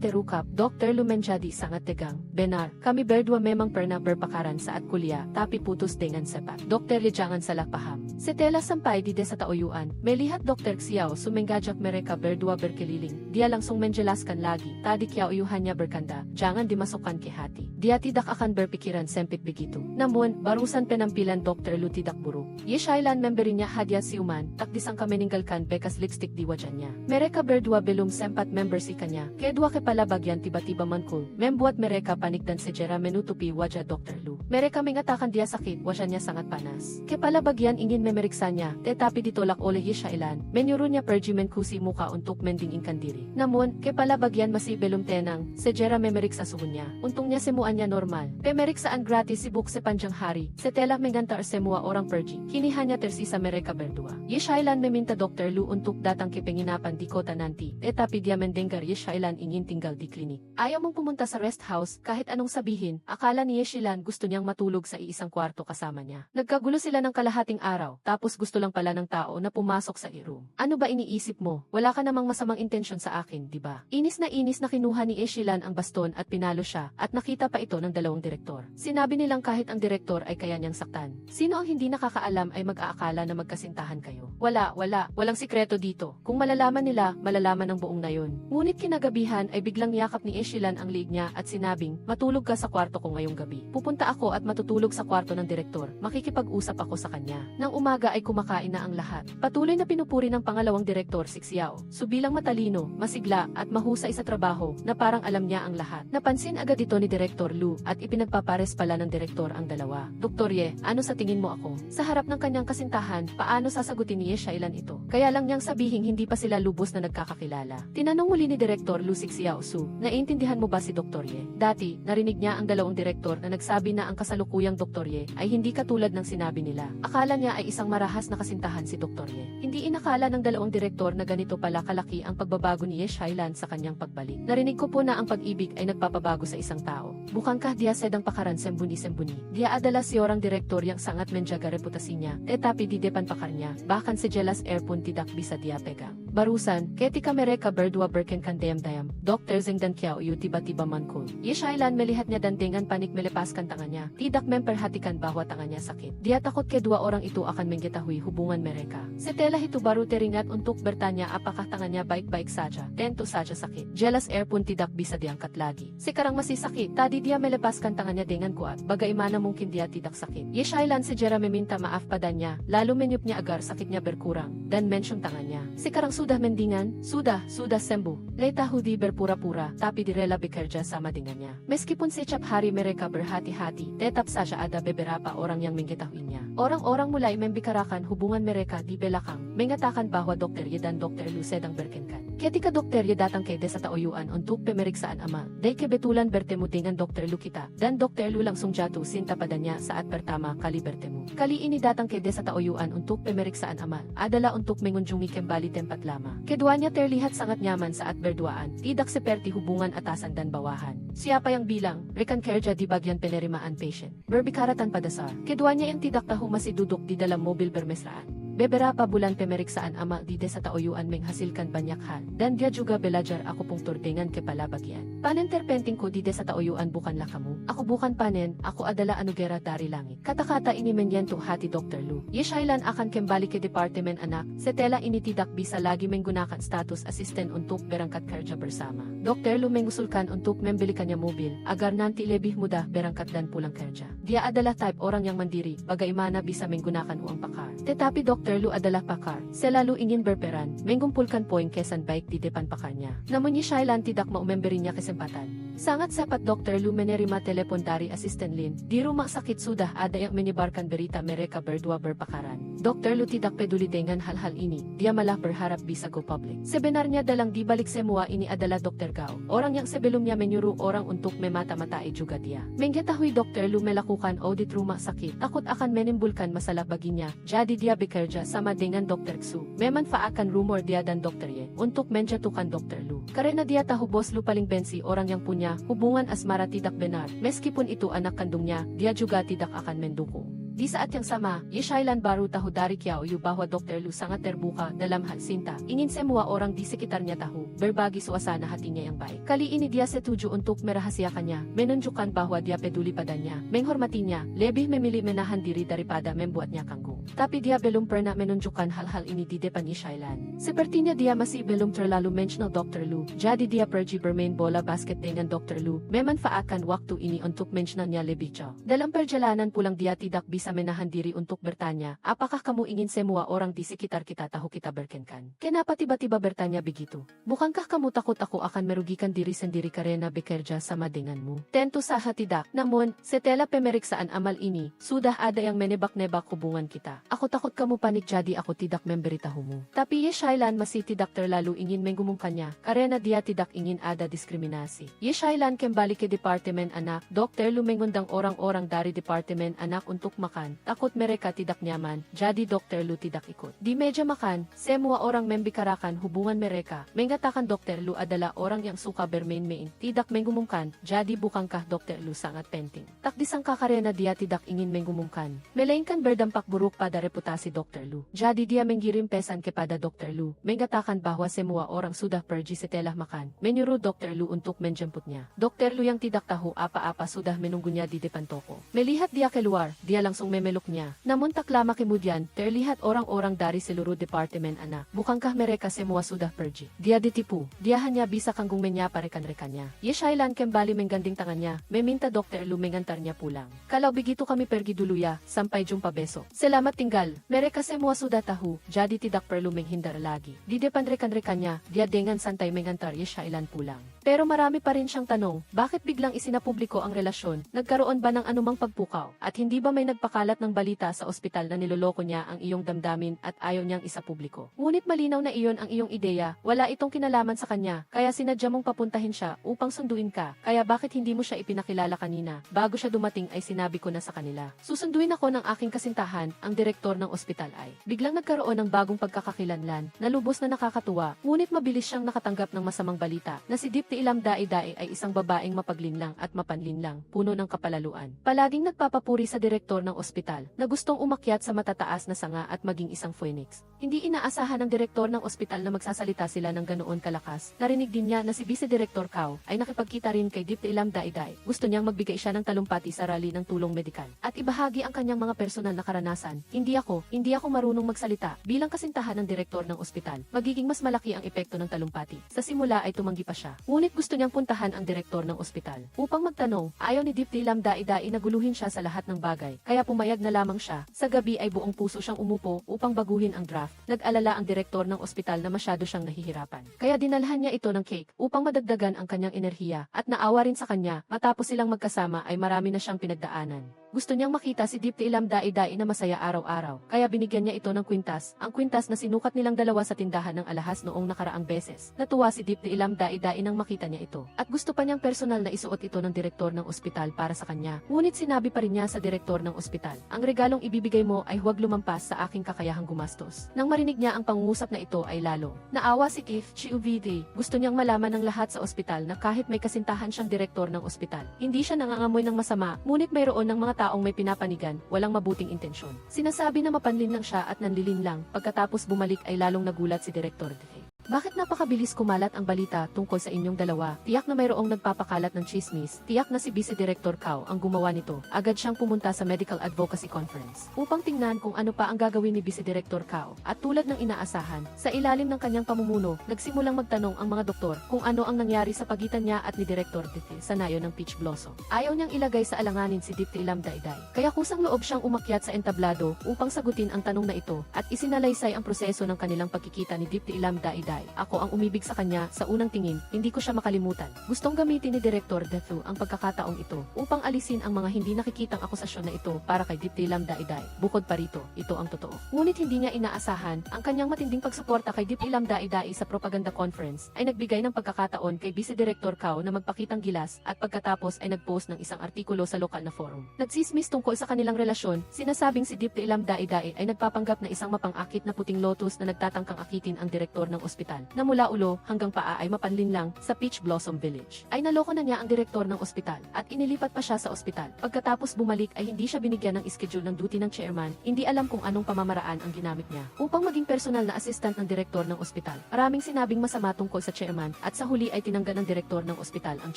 terukap, Dr. Lu menjadi sangat tegang. Benar, kami berdua memang pernah berpakaran saat kuliah, tapi putus dengan cepat. Dr. Li jangan salah paham. Setelah sampai di desa Taoyuan, melihat Dr. Xiao mengajak mereka berdua berkeliling. Dia langsung menjelaskan lagi, tadi Qiaoyu hanya berkata, jangan dimasukkan ke hati. Dia tidak akan berpikiran sempit begitu. Namun, barusan penampilan Dr. Lu tidak buruk. Shailan memberinya hadiah siuman, tak disangka meninggalkan bekas lipstick di wajahnya. Mereka berdua belum sempat membersihkannya. Kedua kepala bagian tiba-tiba mangkul, membuat mereka panik dan segera menutupi wajah Dr. Lu. Mereka mengatakan dia sakit, wajahnya sangat panas. Kepala bagian ingin memeriksanya, tetapi ditolak oleh Shailan. Menyuruhnya pergi mencuci muka untuk mendinginkan diri. Namun, kepala bagian masih belum tenang, segera memeriksa suhunya. Untungnya semuanya normal. Pemeriksaan gratis sibuk sepanjang hari. Setelah mengantar semua orang pergi, kini hanya tersisa mereka berdua. Shailan meminta Dr. Lu untuk datang ke penginapan di kota nanti, tetapi dia mendengar Shailan ingin tinggal di klinik. Ayaw mong pumunta sa rest house, kahit anong sabihin. Akala ni Shailan gusto niyang matulog sa iisang kwarto kasama niya. Nagkagulo sila ng kalahating araw, tapos gusto lang pala ng tao na pumasok sa room. Ano ba iniisip mo? Wala ka namang masamang intensyon sa akin, di ba? Inis na inis Inis na kinuha ni Eshilan ang baston at pinalo siya, at nakita pa ito ng dalawang direktor. Sinabi nilang kahit ang direktor ay kaya niyang saktan. Sino ang hindi nakakaalam ay mag-aakala na magkasintahan kayo. Walang sikreto dito. Kung malalaman nila, malalaman ng buong nayon. Ngunit kinagabihan ay biglang yakap ni Eshilan ang liig niya at sinabing, matulog ka sa kwarto ko ngayong gabi. Pupunta ako at matutulog sa kwarto ng direktor. Makikipag-usap ako sa kanya. Nang umaga ay kumakain na ang lahat. Patuloy na pinupuri ng pangalawang direktor si Xiao. Subilang matalino, masigla at mahusay sa trabaho na parang alam niya ang lahat. Napansin agad ito ni Direktor Lu at ipinagpapares pala ng direktor ang dalawa. Dr. Ye, ano sa tingin mo ako? Sa harap ng kanyang kasintahan, paano sasagutin ni Shailan ito? Kaya lang niyang sabihing hindi pa sila lubos na nagkakakilala. Tinanong muli ni Direktor Lu si Xiao Su, naiintindihan mo ba si Dr. Ye? Dati, narinig niya ang dalawang direktor na nagsabi na ang kasalukuyang Dr. Ye ay hindi katulad ng sinabi nila. Akala niya ay isang marahas na kasintahan si Dr. Ye. Hindi inakala ng dalawang direktor na ganito pala kalaki ang pagbabago ni Shailan sa kanyang pagbalik. Narinig ko po na ang pag-ibig ay nagpapabago sa isang tao. Bukankah dia sedang pakaran sembuni-sembuni. Dia adalah seorang direktor yang sangat menjaga reputasinya, tetapi di depan pakarnya, bahkan sejelas air pun tidak bisa dia pegang. Barusan, ketika mereka berdua berkencan diam-diam, Dr. Zeng dan Qiao Yu tiba-tiba mankul. Shailan melihatnya dan dengan panik melepaskan tangannya, tidak memperhatikan bahwa tangannya sakit. Dia takut kedua orang itu akan mengetahui hubungan mereka. Setelah itu baru teringat untuk bertanya apakah tangannya baik-baik saja. Tentu saja sakit. Jelas air pun tidak bisa diangkat lagi. Sekarang masih sakit. Tadi dia melepaskan tangannya dengan kuat. Bagaimana mungkin dia tidak sakit? Shailan segera meminta maaf padanya, lalu meniupnya agar sakitnya berkurang, dan mention tangannya. Sekarang sudah mendingan? Sudah sembuh. Letahudi berpura-pura, tapi direla bekerja sama dengannya. Meskipun setiap hari mereka berhati-hati, tetap saja ada beberapa orang yang mengetahuinya. Orang-orang mulai membicarakan hubungan mereka di belakang, mengatakan bahwa Dr. Ye dan Dr. Lu sedang berkencan. Ketika Dr. Ye datang ke desa Taoyuan untuk pemeriksaan amal, dia kebetulan bertemu dengan Dr. Lu kita, dan Dr. Lu langsung jatuh cinta padanya saat pertama kali bertemu. Kali ini datang ke desa Taoyuan untuk pemeriksaan amal, adalah untuk mengunjungi kembali tempat lama. Keduanya terlihat sangat nyaman saat berduaan, tidak seperti hubungan atasan dan bawahan. Siapa yang bilang, rekan kerja di bagian penerimaan pasien. Berbicara tanpa dasar. Keduanya yang tidak tahu masih duduk di dalam mobil bermesraan. Beberapa bulan pemeriksaan amal di desa Taoyuan menghasilkan banyak hal, dan dia juga belajar akupunktur dengan kepala bagian. Panen terpenting ko di desa Taoyuan bukanlah kamu. Ako bukan panen, ako adalah anugera dari langit. Kata-kata ini menyentuh hati Dr. Lu. Shailan akan kembali ke departemen anak, setelah ini tidak bisa lagi menggunakan status asisten untuk berangkat kerja bersama. Dr. Lu mengusulkan untuk membelikannya mobil, agar nanti lebih mudah berangkat dan pulang kerja. Dia adalah type orang yang mandiri, bagaimana bisa menggunakan uang pakar. Tetapi Dr. Lu adalah pakar, selalu ingin berperan, mengumpulkan poin kesan baik di depan pakarnya. Namun Shailan tidak mau memberinya kesempatan. Sangat sapat Dr. Lu menerima telepon dari asisten Lin. Di rumah sakit sudah ada yang menyebarkan berita mereka berdua berpakaran. Dr. Lu tidak peduli dengan hal-hal ini, dia malah berharap bisa go public. Sebenarnya dalang di balik semua ini adalah Dr. Gao, orang yang sebelumnya menyuruh orang untuk memata-matai juga dia. Mengetahui Dr. Lu melakukan audit rumah sakit, takut akan menimbulkan masalah baginya, jadi dia bekerja sama dengan Dr. Xu, memanfaatkan rumor dia dan Dr. Ye untuk menjatuhkan Dr. Lu. Karena dia tahu bos Lu paling benci orang yang punya hubungan asmara tidak benar, meskipun itu anak kandungnya, dia juga tidak akan mendukung. Di saat yang sama, Shailan baru tahu dari Qiao Yu bahwa Dr. Lu sangat terbuka dalam hal cinta. Ingin semua orang di sekitarnya tahu, berbagi suasana hatinya yang baik. Kali ini dia setuju untuk merahasiakannya, menunjukkan bahwa dia peduli padanya, menghormatinya, lebih memilih menahan diri daripada membuatnya kanggung. Tapi dia belum pernah menunjukkan hal-hal ini di depan Shailan. Sepertinya dia masih belum terlalu mengenal Dr. Lu, jadi dia pergi bermain bola basket dengan Dr. Lu, memanfaatkan waktu ini untuk mengenalnya lebih jauh. Dalam perjalanan pulang dia tidak bisa menahan diri untuk bertanya, apakah kamu ingin semua orang di sekitar kita tahu kita berkencan? Kenapa tiba-tiba bertanya begitu? Bukankah kamu takut aku akan merugikan diri sendiri karena bekerja sama denganmu? Tentu saja tidak. Namun, setelah pemeriksaan amal ini, sudah ada yang menebak-nebak hubungan kita. Aku takut kamu panik jadi aku tidak memberitahumu. Tapi Shailan masih tidak terlalu ingin mengumumkannya, karena dia tidak ingin ada diskriminasi. Shailan kembali ke departemen anak. Dr. Lu mengundang orang-orang dari departemen anak untuk makan makan, takot mereka tidak nyaman, jadi Dr. Lu tidak ikut. Di meja makan, semua orang membicarakan hubungan mereka. Mengatakan Dr. Lu adalah orang yang suka bermain-main, tidak mengumumkan, jadi bukankah Dr. Lu sangat penting? Tak disangka karena dia tidak ingin mengumumkan. Melainkan berdampak buruk pada reputasi Dr. Lu. Jadi dia mengirim pesan kepada Dr. Lu, mengatakan bahwa semua orang sudah pergi setelah makan. Menyuruh Dr. Lu untuk menjemputnya. Dr. Lu yang tidak tahu apa-apa sudah menunggunya di depan toko. Melihat dia keluar, dia langsung memeluknya. Namun tak lama kemudian, terlihat orang-orang dari seluruh departemen anak. Bukankah mereka semua sudah pergi? Dia ditipu. Dia hanya bisa kanggung menyapa rekan-rekannya. Yeshailan kembali mengganding tangannya, meminta Dr. Lu mengantarnya pulang. Kalau begitu kami pergi dulu ya, sampai jumpa besok. Selamat tinggal. Mereka semua sudah tahu, jadi tidak perlu menghindar lagi. Di depan rekan-rekannya, dia dengan santai mengantar Yeshailan pulang. Pero marami pa rin siyang tanong, bakit biglang isinapubliko ang relasyon? Nagkaroon ba ng anumang pagpukaw? At hindi ba may nagpakalat ng balita sa ospital na niloloko niya ang iyong damdamin at ayaw niyang isapubliko? Ngunit malinaw na iyon ang iyong ideya, wala itong kinalaman sa kanya, kaya sinadya mong papuntahin siya upang sunduin ka. Kaya bakit hindi mo siya ipinakilala kanina? Bago siya dumating ay sinabi ko na sa kanila. Susunduin ako ng aking kasintahan, ang direktor ng ospital ay. Biglang nagkaroon ng bagong pagkakakilanlan, na lubos na nakakatuwa, ngunit mabilis siyang nakatanggap ng masamang balita, na si Dipti Ilam Dae-Dae ay isang babaeng mapaglinlang at mapanlinlang, puno ng kapalaluan. Palaging nagpapapuri sa direktor ng ospital, na gustong umakyat sa matataas na sanga at maging isang phoenix. Hindi inaasahan ng direktor ng ospital na magsasalita sila ng ganoon kalakas. Narinig din niya na si Vice Director Cao ay nakipagkita rin kay Dipti Ilam Dae-Dae. Gusto niyang magbigay siya ng talumpati sa rally ng tulong medikal at ibahagi ang kanyang mga personal na karanasan. Hindi ako marunong magsalita. Bilang kasintahan ng direktor ng ospital, magiging mas malaki ang epekto ng talumpati. Sa simula ay tumanggi pa siya. Ngunit gusto niyang puntahan ang direktor ng ospital upang magtanong. Ayaw ni Dipti Ilam Dae-Dae na guluhin siya sa lahat ng bagay, kaya pumayag na lamang siya. Sa gabi ay buong puso siyang umupo upang baguhin ang draft. Nag-alala ang direktor ng ospital na masyado siyang nahihirapan. Kaya dinalhan niya ito ng cake upang madagdagan ang kanyang enerhiya at naawa rin sa kanya. Matapos silang magkasama ay marami na siyang pinagdaanan. Gusto niyang makita si Dipti Ilam Dae-Dae na masaya araw-araw, kaya binigyan niya ito ng kwintas, ang kwintas na sinukat nilang dalawa sa tindahan ng alahas noong nakaraang beses. Natuwa si Dipti Ilam Dae-Dae nang makita niya ito, at gusto pa niyang personal na isuot ito ng direktor ng ospital para sa kanya. Ngunit sinabi pa rin niya sa direktor ng ospital, ang regalong ibibigay mo ay huwag lumampas sa aking kakayahang gumastos. Nang marinig niya ang pangungusap na ito ay lalo naawa si Keith Chiuvide. Gusto niyang malaman ng lahat sa ospital na kahit may kasintahan siyang direktor ng ospital, hindi siya nangangamoy ng masama, ngunit mayroon ng mga taong may pinapanigan, walang mabuting intensyon. Sinasabi na mapanlinlang siya at nanlilinlang, pagkatapos bumalik ay lalong nagulat si Direktor De. Bakit napakabilis kumalat ang balita tungkol sa inyong dalawa? Tiyak na mayroong nagpapakalat ng chismis. Tiyak na si Vice Director Cao ang gumawa nito. Agad siyang pumunta sa Medical Advocacy Conference upang tingnan kung ano pa ang gagawin ni Vice Director Cao. At tulad ng inaasahan, sa ilalim ng kanyang pamumuno, nagsimulang magtanong ang mga doktor kung ano ang nangyari sa pagitan niya at ni Director Dipti sa nayo ng Peach Blossom. Ayaw niyang ilagay sa alanganin si Dipti Ilam Dae-Dae. Kaya kusang loob siyang umakyat sa entablado upang sagutin ang tanong na ito at isinalaysay ang proseso ng kanilang pagkikita ni Dipti Ilam Dae-Dae. Ako ang umibig sa kanya sa unang tingin, hindi ko siya makalimutan. Gustong gamitin ni Director Dethu ang pagkakataong ito upang alisin ang mga hindi nakikitang akusasyon na ito para kay Dipti Ilam Dae-Dae. Bukod pa rito, ito ang totoo. Ngunit hindi niya inaasahan ang kanyang matinding pagsuporta kay Dipti Ilam Dae-Dae sa propaganda conference ay nagbigay ng pagkakataon kay Vice Director Cao na magpakitang gilas at pagkatapos ay nagpost ng isang artikulo sa lokal na forum. Nagsismis tungkol sa kanilang relasyon, sinasabing si Dipti Ilam Dae-Dae ay nagpapanggap na isang mapang-akit na puting lotus na nagtatangkang akitin ang direktor ng ospital na mula ulo hanggang paa ay mapanlinlang sa Peach Blossom Village. Ay naloko na niya ang direktor ng ospital at inilipat pa siya sa ospital. Pagkatapos bumalik ay hindi siya binigyan ng schedule ng duty ng chairman, hindi alam kung anong pamamaraan ang ginamit niya upang maging personal na assistant ng direktor ng ospital. Maraming sinabing masama tungkol sa chairman at sa huli ay tinanggal ng direktor ng ospital ang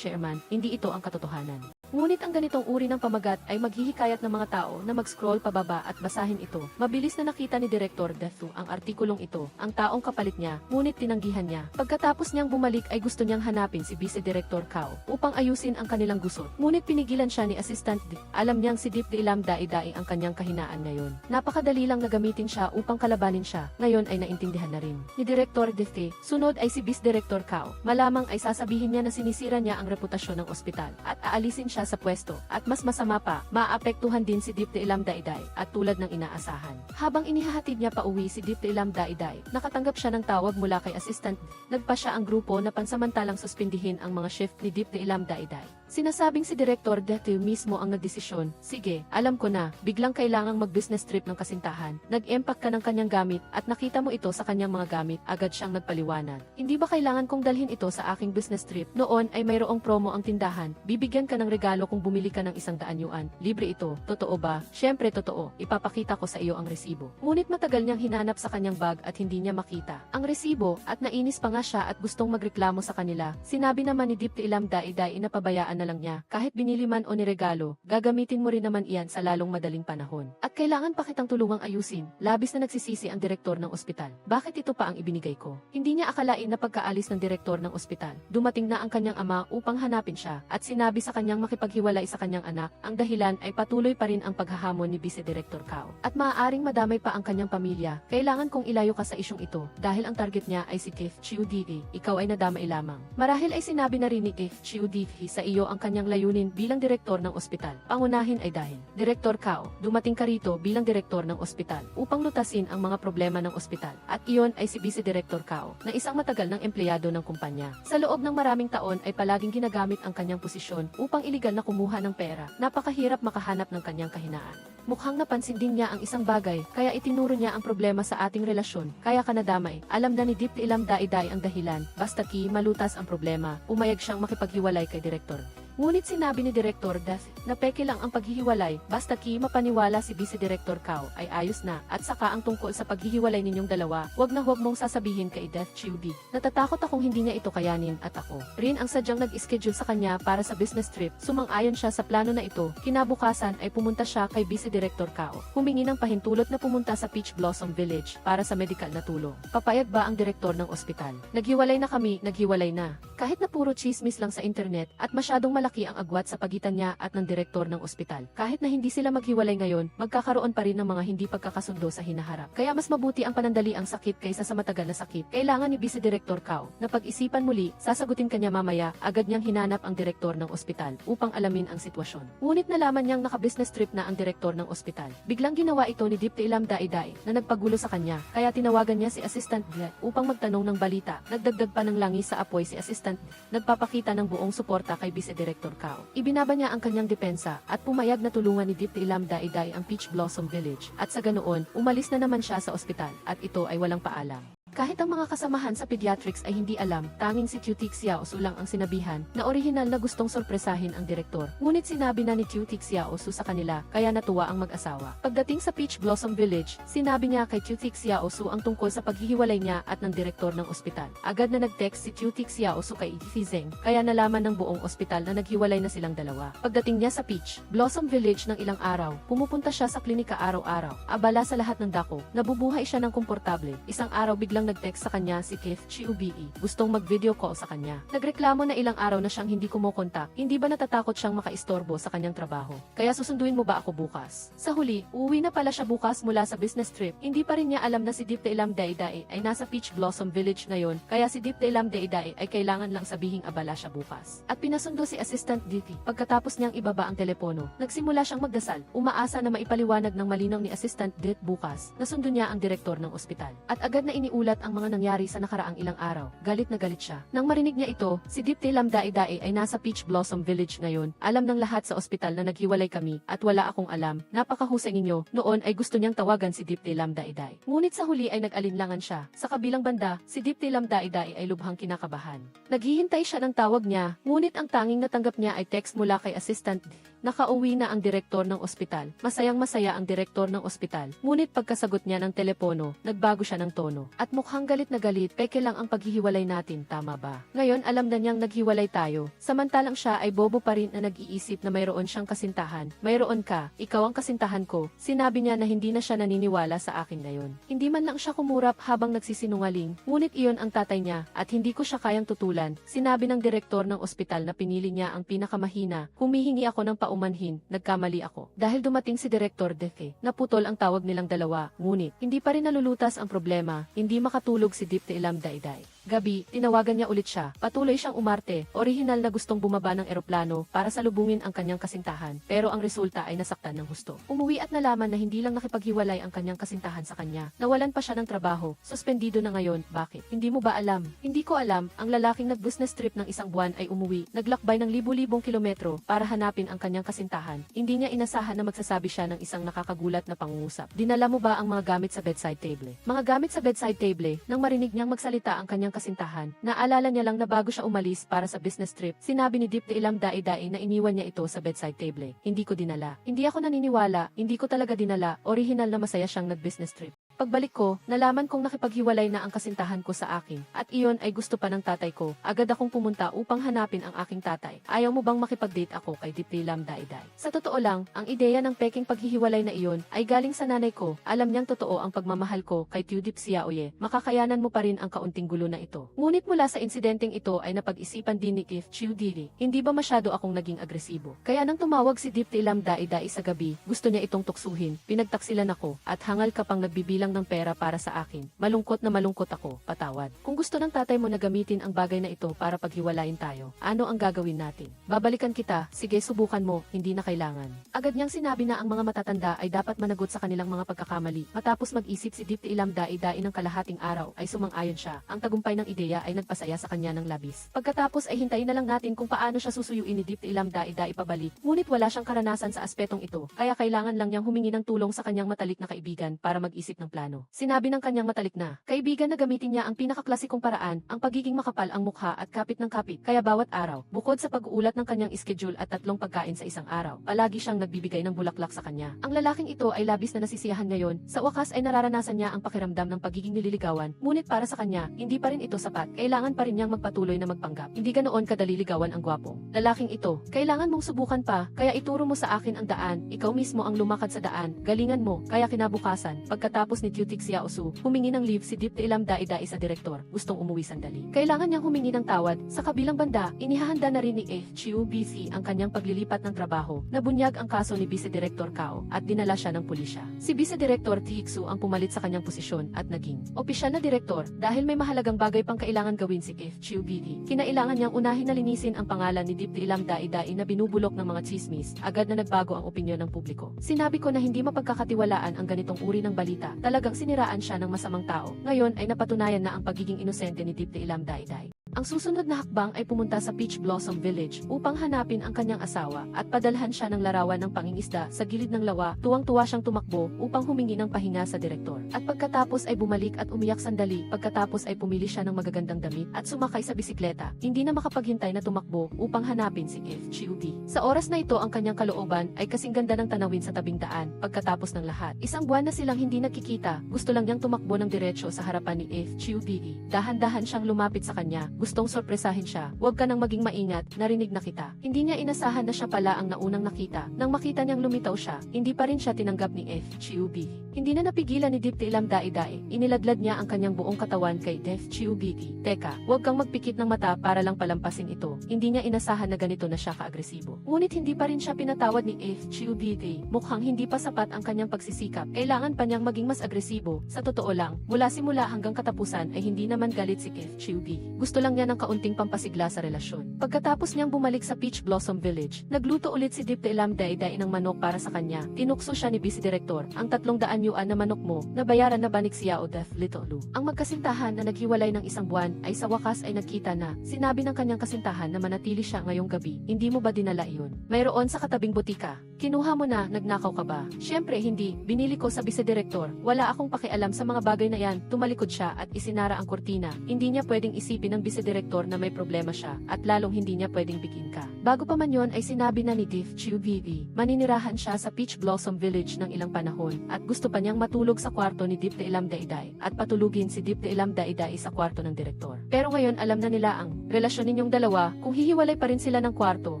chairman, hindi ito ang katotohanan. Ngunit ang ganitong uri ng pamagat ay maghihikayat ng mga tao na mag-scroll pababa at basahin ito. Mabilis na nakita ni Director Dethu ang artikulong ito, ang taong kapalit niya, ngunit tinanggihan niya. Pagkatapos niyang bumalik ay gusto niyang hanapin si Vice Director Cao upang ayusin ang kanilang gusot. Ngunit pinigilan siya ni Assistant D. Alam niyang si Dipti Ilam Dae-Dae ang kanyang kahinaan ngayon. Napakadali lang na gamitin siya upang kalabanin siya. Ngayon ay naintindihan na rin ni Director Dethu. Sunod ay si Vice Director Cao. Malamang ay sasabihin niya na sinisira niya ang reputasyon ng ospital at aalisin siya sa pwesto, at mas masama pa, maapektuhan din si Dipti Ilam Dae-Dae at tulad ng inaasahan. Habang inihahatid niya pa uwi si Dipti Ilam Dae-Dae, nakatanggap siya ng tawag mula kay Assistant. Nagpa siya ang grupo na pansamantalang suspindihin ang mga shift ni Dipti Ilam Dae-Dae. Sinasabing si Direktor Dete mismo ang nagdesisyon. Sige, alam ko na, biglang kailangang mag-business trip ng kasintahan. Nag-empack ka ng kanyang gamit at nakita mo ito sa kanyang mga gamit, agad siyang nagpaliwanag. Hindi ba kailangan kong dalhin ito sa aking business trip? Noon ay mayroong promo ang tindahan, bibigyan ka ng regalo kung bumili ka ng 100 yuan. Libre ito, totoo ba? Syempre totoo, ipapakita ko sa iyo ang resibo. Ngunit matagal niyang hinanap sa kanyang bag at hindi niya makita ang resibo at nainis pa nga siya at gustong magreklamo sa kanila. Sinabi naman ni Dipti Ilam Dae-Dae na pabayaan na lang niya, kahit binili man o niregalo, gagamitin mo rin naman iyan sa lalong madaling panahon. At kailangan pa kitang tulungang ayusin. Labis na nagsisisi ang direktor ng ospital. Bakit ito pa ang ibinigay ko? Hindi niya akalain na pagkaalis ng direktor ng ospital, dumating na ang kanyang ama upang hanapin siya at sinabi sa kanyang makipaghiwalay sa kanyang anak. Ang dahilan ay patuloy pa rin ang paghahamon ni Vice Director Cao. At maaaring madamay pa ang kanyang pamilya. Kailangan kong ilayo ka sa isyong ito dahil ang target niya ay si Keith Chiu Dee. Ikaw ay nadamay lamang. Marahil ay sinabi na rin ni Keith Chiu Dee sa iyo ang kanyang layunin bilang direktor ng ospital. Pangunahin ay dahil Direktor Cao, dumating ka rito bilang direktor ng ospital upang lutasin ang mga problema ng ospital. At iyon ay si Vice Director Cao na isang matagal ng empleyado ng kumpanya. Sa loob ng maraming taon ay palaging ginagamit ang kanyang posisyon upang iligal na kumuha ng pera. Napakahirap makahanap ng kanyang kahinaan. Mukhang napansin din niya ang isang bagay, kaya itinuro niya ang problema sa ating relasyon. Kaya ka nadamay. Alam na ni Dipti Ilam Dae-Dae ang dahilan. Basta malutas ang problema, umayag siyang makipaghiwalay kay Direktor. Ngunit sinabi ni Direktor Death na peke lang ang paghihiwalay, basta mapaniwala si Vice Director Cao ay ayos na, at saka ang tungkol sa paghihiwalay ninyong dalawa, wag mong sasabihin kay Death Chiu Dee. Natatakot akong hindi niya ito kayanin at ako rin ang sadyang nag-schedule sa kanya para sa business trip. Sumang-ayon siya sa plano na ito. Kinabukasan ay pumunta siya kay Vice Director Cao. Humingi ng pahintulot na pumunta sa Peach Blossom Village para sa medical na tulong. Papayag ba ang direktor ng ospital? Naghiwalay na kami, naghiwalay na. Kahit na puro chismis lang sa internet at masyadong malaki ang agwat sa pagitan niya at ng direktor ng ospital. Kahit na hindi sila maghiwalay ngayon, magkakaroon pa rin ng mga hindi pagkakasundo sa hinaharap. Kaya mas mabuti ang panandali ang sakit kaysa sa matagal na sakit. Kailangan ni Vice Director Cao na pag-isipan muli, sasagutin kanya mamaya. Agad niyang hinanap ang direktor ng ospital upang alamin ang sitwasyon. Ngunit nalaman niyang naka-business trip na ang direktor ng ospital. Biglang ginawa ito ni Dipti Ilam Dae-Dae na nagpagulo sa kanya, kaya tinawagan niya si Assistant D upang magtanong ng balita. Nagdagdag pa ng langis sa apoy si Assistant D. Nagpapakita ng buong suporta kay Vice Director Cao. Ibinaba niya ang kanyang depensa at pumayag na tulungan ni Dipti Ilam Dae-Dae ang Peach Blossom Village. At sa ganoon, umalis na naman siya sa ospital at ito ay walang paalam. Kahit ang mga kasamahan sa pediatrics ay hindi alam, tanging si Tutik Xiaosu lang ang sinabihan na orihinal na gustong sorpresahin ang direktor. Ngunit sinabi na ni Tutik Xiaosu sa kanila, kaya natuwa ang mag-asawa. Pagdating sa Peach Blossom Village, sinabi niya kay Tutik Xiaosu ang tungkol sa paghihiwalay niya at ng direktor ng ospital. Agad na nag-text si Tutik Xiaosu kay Fizeng, kaya nalaman ng buong ospital na naghiwalay na silang dalawa. Pagdating niya sa Peach Blossom Village ng ilang araw, pumupunta siya sa klinika araw-araw. Abala sa lahat ng dako, nabubuhay siya ng komportable. Isang araw biglang nag-text sa kanya si Keith Chiu Dee. Gustong mag-video call sa kanya. Nagreklamo na ilang araw na siyang hindi kumukontak. Hindi ba natatakot siyang makaistorbo sa kanyang trabaho? Kaya susunduin mo ba ako bukas? Sa huli, uuwi na pala siya bukas mula sa business trip. Hindi pa rin niya alam na si Dipti Ilam Dae-Dae ay nasa Peach Blossom Village ngayon. Kaya si Dipti Ilam Dae-Dae ay kailangan lang sabihing abala siya bukas. At pinasundo si Assistant Dipti. Pagkatapos niyang ibaba ang telepono, nagsimula siyang magdasal. Umaasa na maipaliwanag ng malinaw ni Assistant Dipti bukas. Nasundo niya ang direktor ng ospital. At agad na iniulat ang mga nangyari sa nakaraang ilang araw. Galit na galit siya. Nang marinig niya ito, si Dipti Ilam Dae-Dae ay nasa Peach Blossom Village ngayon. Alam ng lahat sa ospital na naghiwalay kami at wala akong alam. Napakahusay ninyo. Noon ay gusto niyang tawagan si Dipti Ilam Dae-Dae. Ngunit sa huli ay nag-alinlangan siya. Sa kabilang banda, si Dipti Ilam Dae-Dae ay lubhang kinakabahan. Naghihintay siya ng tawag niya, ngunit ang tanging natanggap niya ay text mula kay Assistant D. Nakauwi na ang direktor ng ospital. Masayang-masaya ang direktor ng ospital. Ngunit pagkasagot niya ng telepono, nagbago siya ng tono. At mukhang galit na galit, peke lang ang paghihiwalay natin, tama ba? Ngayon alam na niyang naghiwalay tayo. Samantalang siya ay bobo pa rin na nag-iisip na mayroon siyang kasintahan. Mayroon ka, ikaw ang kasintahan ko. Sinabi niya na hindi na siya naniniwala sa akin ngayon. Hindi man lang siya kumurap habang nagsisinungaling. Ngunit iyon ang tatay niya at hindi ko siya kayang tutulan. Sinabi ng direktor ng ospital na pinili niya ang pinakamahina. Humihingi ako ng paumanhin, nagkamali ako. Dahil dumating si Direktor Defe, naputol ang tawag nilang dalawa. Ngunit, hindi pa rin nalulutas ang problema, hindi makatulog si Dipti Ilam Dae-Dae. Gabi, tinawagan niya ulit siya. Patuloy siyang umarte, orihinal na gustong bumaba ng eroplano para salubungin ang kanyang kasintahan. Pero ang resulta ay nasaktan ng husto. Umuwi at nalaman na hindi lang nakipaghiwalay ang kanyang kasintahan sa kanya. Nawalan pa siya ng trabaho. Suspendido na ngayon. Bakit? Hindi mo ba alam? Hindi ko alam. Ang lalaking nag-business trip ng isang buwan ay umuwi. Naglakbay ng libu-libong kilometro para hanapin ang kanyang kasintahan. Hindi niya inasahan na magsasabi siya ng isang nakakagulat na pangungusap. Dinala mo ba ang mga gamit sa bedside table? Mga gamit sa bedside table, nang marinig niyang magsalita ang kanyang kasintahan, naalala niya lang na bago siya umalis para sa business trip, sinabi ni Deep Ilam Dai-Dai na iniwan niya ito sa bedside table. Hindi ko dinala. Hindi ako naniniwala, hindi ko talaga dinala, orihinal na masaya siyang nag-business trip. Pagbalik ko, nalaman kong nakipaghiwalay na ang kasintahan ko sa akin, at iyon ay gusto pa ng tatay ko. Agad akong pumunta upang hanapin ang aking tatay. Ayaw mo bang makipag-date ako kay Deep Ilam Dai-Dai? Sa totoo lang, ang ideya ng peking paghihiwalay na iyon ay galing sa nanay ko. Alam niyang totoo ang pagmamahal ko kay Deep Xiaoye. Makakayanan mo pa rin ang kaunting gulo na ito. Ngunit mula sa insidenteng ito ay napag-isipan din ni If Chiu Dili. Hindi ba masyado akong naging agresibo? Kaya nang tumawag si Deep Ilam Dai-Dai sa gabi, gusto niya itong tuksuhin. Pinagtaksilan ako, at hangal ka pang nagbibilang ng pera para sa akin. Malungkot na malungkot ako, patawad. Kung gusto ng tatay mo na gamitin ang bagay na ito para paghiwalayin tayo, ano ang gagawin natin? Babalikan kita, sige subukan mo, hindi na kailangan. Agad niyang sinabi na ang mga matatanda ay dapat managot sa kanilang mga pagkakamali. Matapos mag-isip si Deep Ilam Dai-Dai ng kalahating araw ay sumang-ayon siya. Ang tagumpay ng ideya ay nagpasaya sa kanya ng labis. Pagkatapos ay hintayin na lang natin kung paano siya susuyuin ni Deep Ilam Dai-Dai pabalik. Ngunit wala siyang karanasan sa aspetong ito, kaya kailangan lang niyang humingi ng tulong sa kanyang matalik na kaibigan para mag-isip ng plano. Sinabi ng kanyang matalik na kaibigan na gamitin niya ang pinakaklasikong paraan, ang pagiging makapal ang mukha at kapit ng kapit. Kaya bawat araw, bukod sa pag-uulat ng kanyang schedule at 3 pagkain sa isang araw, palagi siyang nagbibigay ng bulaklak sa kanya. Ang lalaking ito ay labis na nasisiyahan ngayon. Sa wakas ay nararanasan niya ang pakiramdam ng pagiging nililigawan. Ngunit para sa kanya, hindi pa rin ito sapat. Kailangan pa rin niyang magpatuloy na magpanggap. Hindi ganoon kadali ligawan ang gwapong lalaking ito. Kailangan mong subukan pa, kaya ituro mo sa akin ang daan. Ikaw mismo ang lumakad sa daan. Galingan mo. Kaya kinabukasan, pagkatapos ni Tutik Xiaosu, humingi ng leave si Deep Ilam Dai-Dai sa direktor. Gustong umuwi sandali. Kailangan niyang humingi ng tawad. Sa kabilang banda, inihahanda na rin ni Chiu BC ang kanyang paglilipat ng trabaho. Nabunyag ang kaso ni Vice Director Kao at dinala siya ng pulisya. Si Vice Director Tihiksu ang pumalit sa kanyang posisyon at naging opisyal na direktor dahil may mahalagang bagay pang kailangan gawin si Chiu BD. Kinailangan niyang unahin na linisin ang pangalan ni Deep Ilam Dai-Dai na binubulok ng mga chismis. Agad na nagbago ang opinyon ng publiko. Sinabi ko na hindi mapagkakatiwalaan ang ganitong uri ng balita. Talagang siniraan siya ng masamang tao. Ngayon ay napatunayan na ang pagiging inosente ni Deep Ilam Dai-Dai. Ang susunod na hakbang ay pumunta sa Peach Blossom Village upang hanapin ang kanyang asawa at padalhan siya ng larawan ng pangingisda sa gilid ng lawa. Tuwang-tuwa siyang tumakbo upang humingi ng pahinga sa direktor. At pagkatapos ay bumalik at umiyak sandali. Pagkatapos ay pumili siya ng magagandang damit at sumakay sa bisikleta. Hindi na makapaghintay na tumakbo upang hanapin si Chiu B. Sa oras na ito ang kanyang kalooban ay kasing ganda ng tanawin sa tabing daan. Pagkatapos ng lahat, isang buwan na silang hindi nakikita. Gusto lang niyang tumakbo ng diretsyo sa harapan ni Chiu B. Dahan-dahan siyang lumapit sa kanya. Gustong sorpresahin siya. Huwag ka nang maging maingat, narinig na kita. Hindi niya inasahan na siya pala ang naunang nakita. Nang makita niyang lumitaw siya, hindi pa rin siya tinanggap ni Chiu B. Hindi na napigilan ni Deep Ilam Dai-Dai. Iniladlad niya ang kanyang buong katawan kay Chiu B. Teka, huwag kang magpikit ng mata para lang palampasin ito. Hindi niya inasahan na ganito na siya kaagresibo. Ngunit hindi pa rin siya pinatawad ni Chiu B. Mukhang hindi pa sapat ang kanyang pagsisikap. Kailangan pa niyang maging mas agresibo. Sa totoo lang, mula simula hanggang katapusan ay hindi naman galit si Chiu B. Gusto lang niya ng kaunting pampasigla sa relasyon. Pagkatapos niyang bumalik sa Peach Blossom Village, nagluto ulit si Deep Ilam Dai-Dai ng manok para sa kanya. Tinukso siya ni Vice Director, ang 300 yuan na manok mo, nabayaran na ba ni Xiao Def Little Lu? Ang magkasintahan na naghiwalay ng isang buwan ay sa wakas ay nagkita na. Sinabi ng kanyang kasintahan na manatili siya ngayong gabi. Hindi mo ba dinala iyon? Mayroon sa katabing butika. Kinuha mo na, nagnakaw ka ba? Siyempre hindi, binili ko sa Vice Director. Wala akong pakialam sa mga bagay na yan. Tumalikod siya at isinara ang kurtina. Hindi niya pwedeng isipin ng Vice Director na may problema siya at lalong hindi niya pwedeng bigin ka. Bago pa man yon ay sinabi na ni Chiu B. Maninirahan siya sa Peach Blossom Village ng ilang panahon at gusto pa niyang matulog sa kwarto ni Deep Ilam Dai-Dai at patulugin si Deep Ilam Dai-Dai sa kwarto ng direktor. Pero ngayon alam na nila ang relasyon ninyong dalawa. Kung hihiwalay pa rin sila ng kwarto,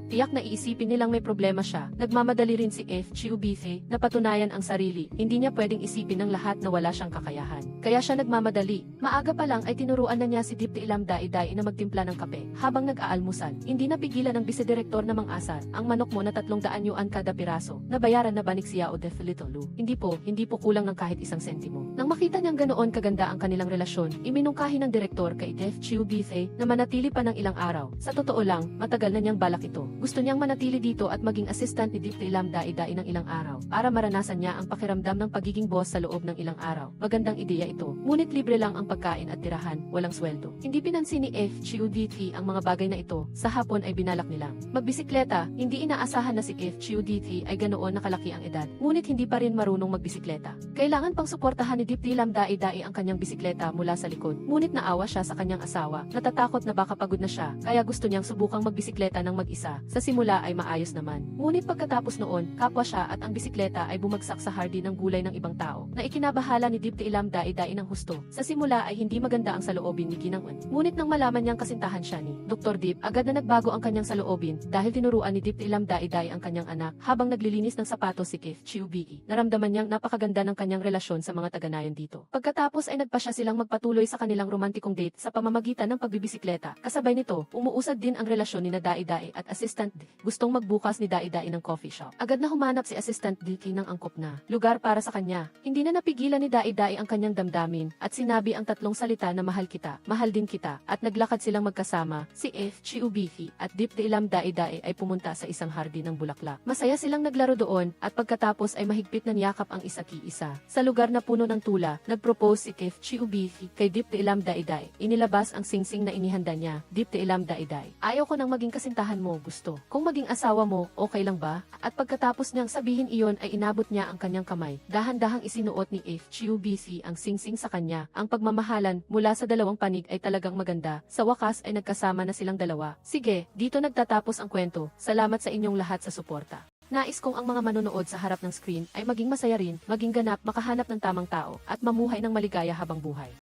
tiyak na iisipin nilang may problema siya. Nagmamadali nagmamadali rin si F. Chiubithi na patunayan ang sarili. Hindi niya pwedeng isipin ng lahat na wala siyang kakayahan. Kaya siya nagmamadali. Maaga pa lang ay tinuruan na niya si Dipti Ilam Dai-Dai na magtimpla ng kape. Habang nag-aalmusal, hindi napigilan ng bisedirektor na mang-asar. Ang manok mo na 300 yuan kada piraso. Nabayaran na ba ni Xiao de Filitolo? Hindi po kulang ng kahit isang sentimo. Nang makita niyang ganoon kaganda ang kanilang relasyon, iminungkahi ng direktor kay F. Chiubithi na manatili pa ng ilang araw. Sa totoo lang, matagal na niyang balak ito. Gusto niyang manatili dito at maging assistant ni Dipti Ilam Dai-Dai ng ilang araw para maranasan niya ang pakiramdam ng pagiging boss sa loob ng ilang araw. Magandang ideya ito. Ngunit libre lang ang pagkain at tirahan, walang sweldo. Hindi pinansin ni F. Chiubithi ang mga bagay na ito. Sa hapon ay binalak nilang magbisikleta. Hindi inaasahan na si F. Chiubithi ay ganoon nakalaki ang edad. Ngunit hindi pa rin marunong magbisikleta. Kailangan pang suportahan ni Dipti Ilam Dai-Dai ang kanyang bisikleta mula sa likod. Ngunit naawa siya sa kanyang asawa. Natatakot na baka pagod na siya, kaya gusto niyang subukang magbisikleta ng mag-isa. Sa simula ay maayos naman. Ngunit pagkatapos noon, kapwa siya at ang bisikleta ay bumagsak sa hardi ng gulay ng ibang tao, na ikinabahala ni Dipti Ilam Dai-Dai ng husto. Sa simula ay hindi maganda ang saloobin ni Ginangon. Ngunit nang malaman niyang kasintahan siya ni Dr. Dip, agad na nagbago ang kanyang saloobin dahil tinuruan ni Dipti Ilam Dai-Dai ang kanyang anak habang naglilinis ng sapatos si F. Chiubithi. Naramdaman niyang napakaganda ng kanyang relasyon sa mga taga-nayon dito. Pagkatapos ay nagpasya silang magpatuloy sa kanilang romantikong date sa pamamagitan ng pagbibisikleta. Kasabay nito, umuusad din ang relasyon ni na Dai-Dai at Assistant D. Gustong magbukas ni Dai-Dai ng coffee shop. Agad na humanap si Assistant D ng angkop na lugar para sa kanya. Hindi na napigilan ni Dai-Dai ang kanyang damdamin at sinabi ang tatlong salita na mahal kita, mahal din kita, at naglakad silang magkasama. Si F. Chiubithi at Dipti Ilam Dai-Dai ay pumunta sa isang hardin ng bulaklak. Masaya silang naglaro doon at pagkatapos ay mahigpit na niyakap ang isa-ki-isa. Sa lugar na puno ng tula, nagpropose si F. Chiubithi kay Dipti Ilam Dai-Dai. Inilabas ang singsing na inihanda niya. Dipti Ilam Dai-Dai, ayaw ko nang maging kasintahan mo, gusto kung maging asawa mo, okay lang ba? At pagkatapos niyang sabihin iyon ay inabot niya ang kanyang kamay. Dahan-dahang isinuot ni F. Chiubithi ang singsing sa kanya. Ang pagmamahalan mula sa dalawang panig ay talagang maganda. Sa wakas ay nagkasama na silang dalawa. Sige, dito nagtatapos ang kwento. Salamat sa inyong lahat sa suporta. Nais kong ang mga manonood sa harap ng screen ay maging masaya rin, maging ganap, makahanap ng tamang tao, at mamuhay ng maligaya habang buhay.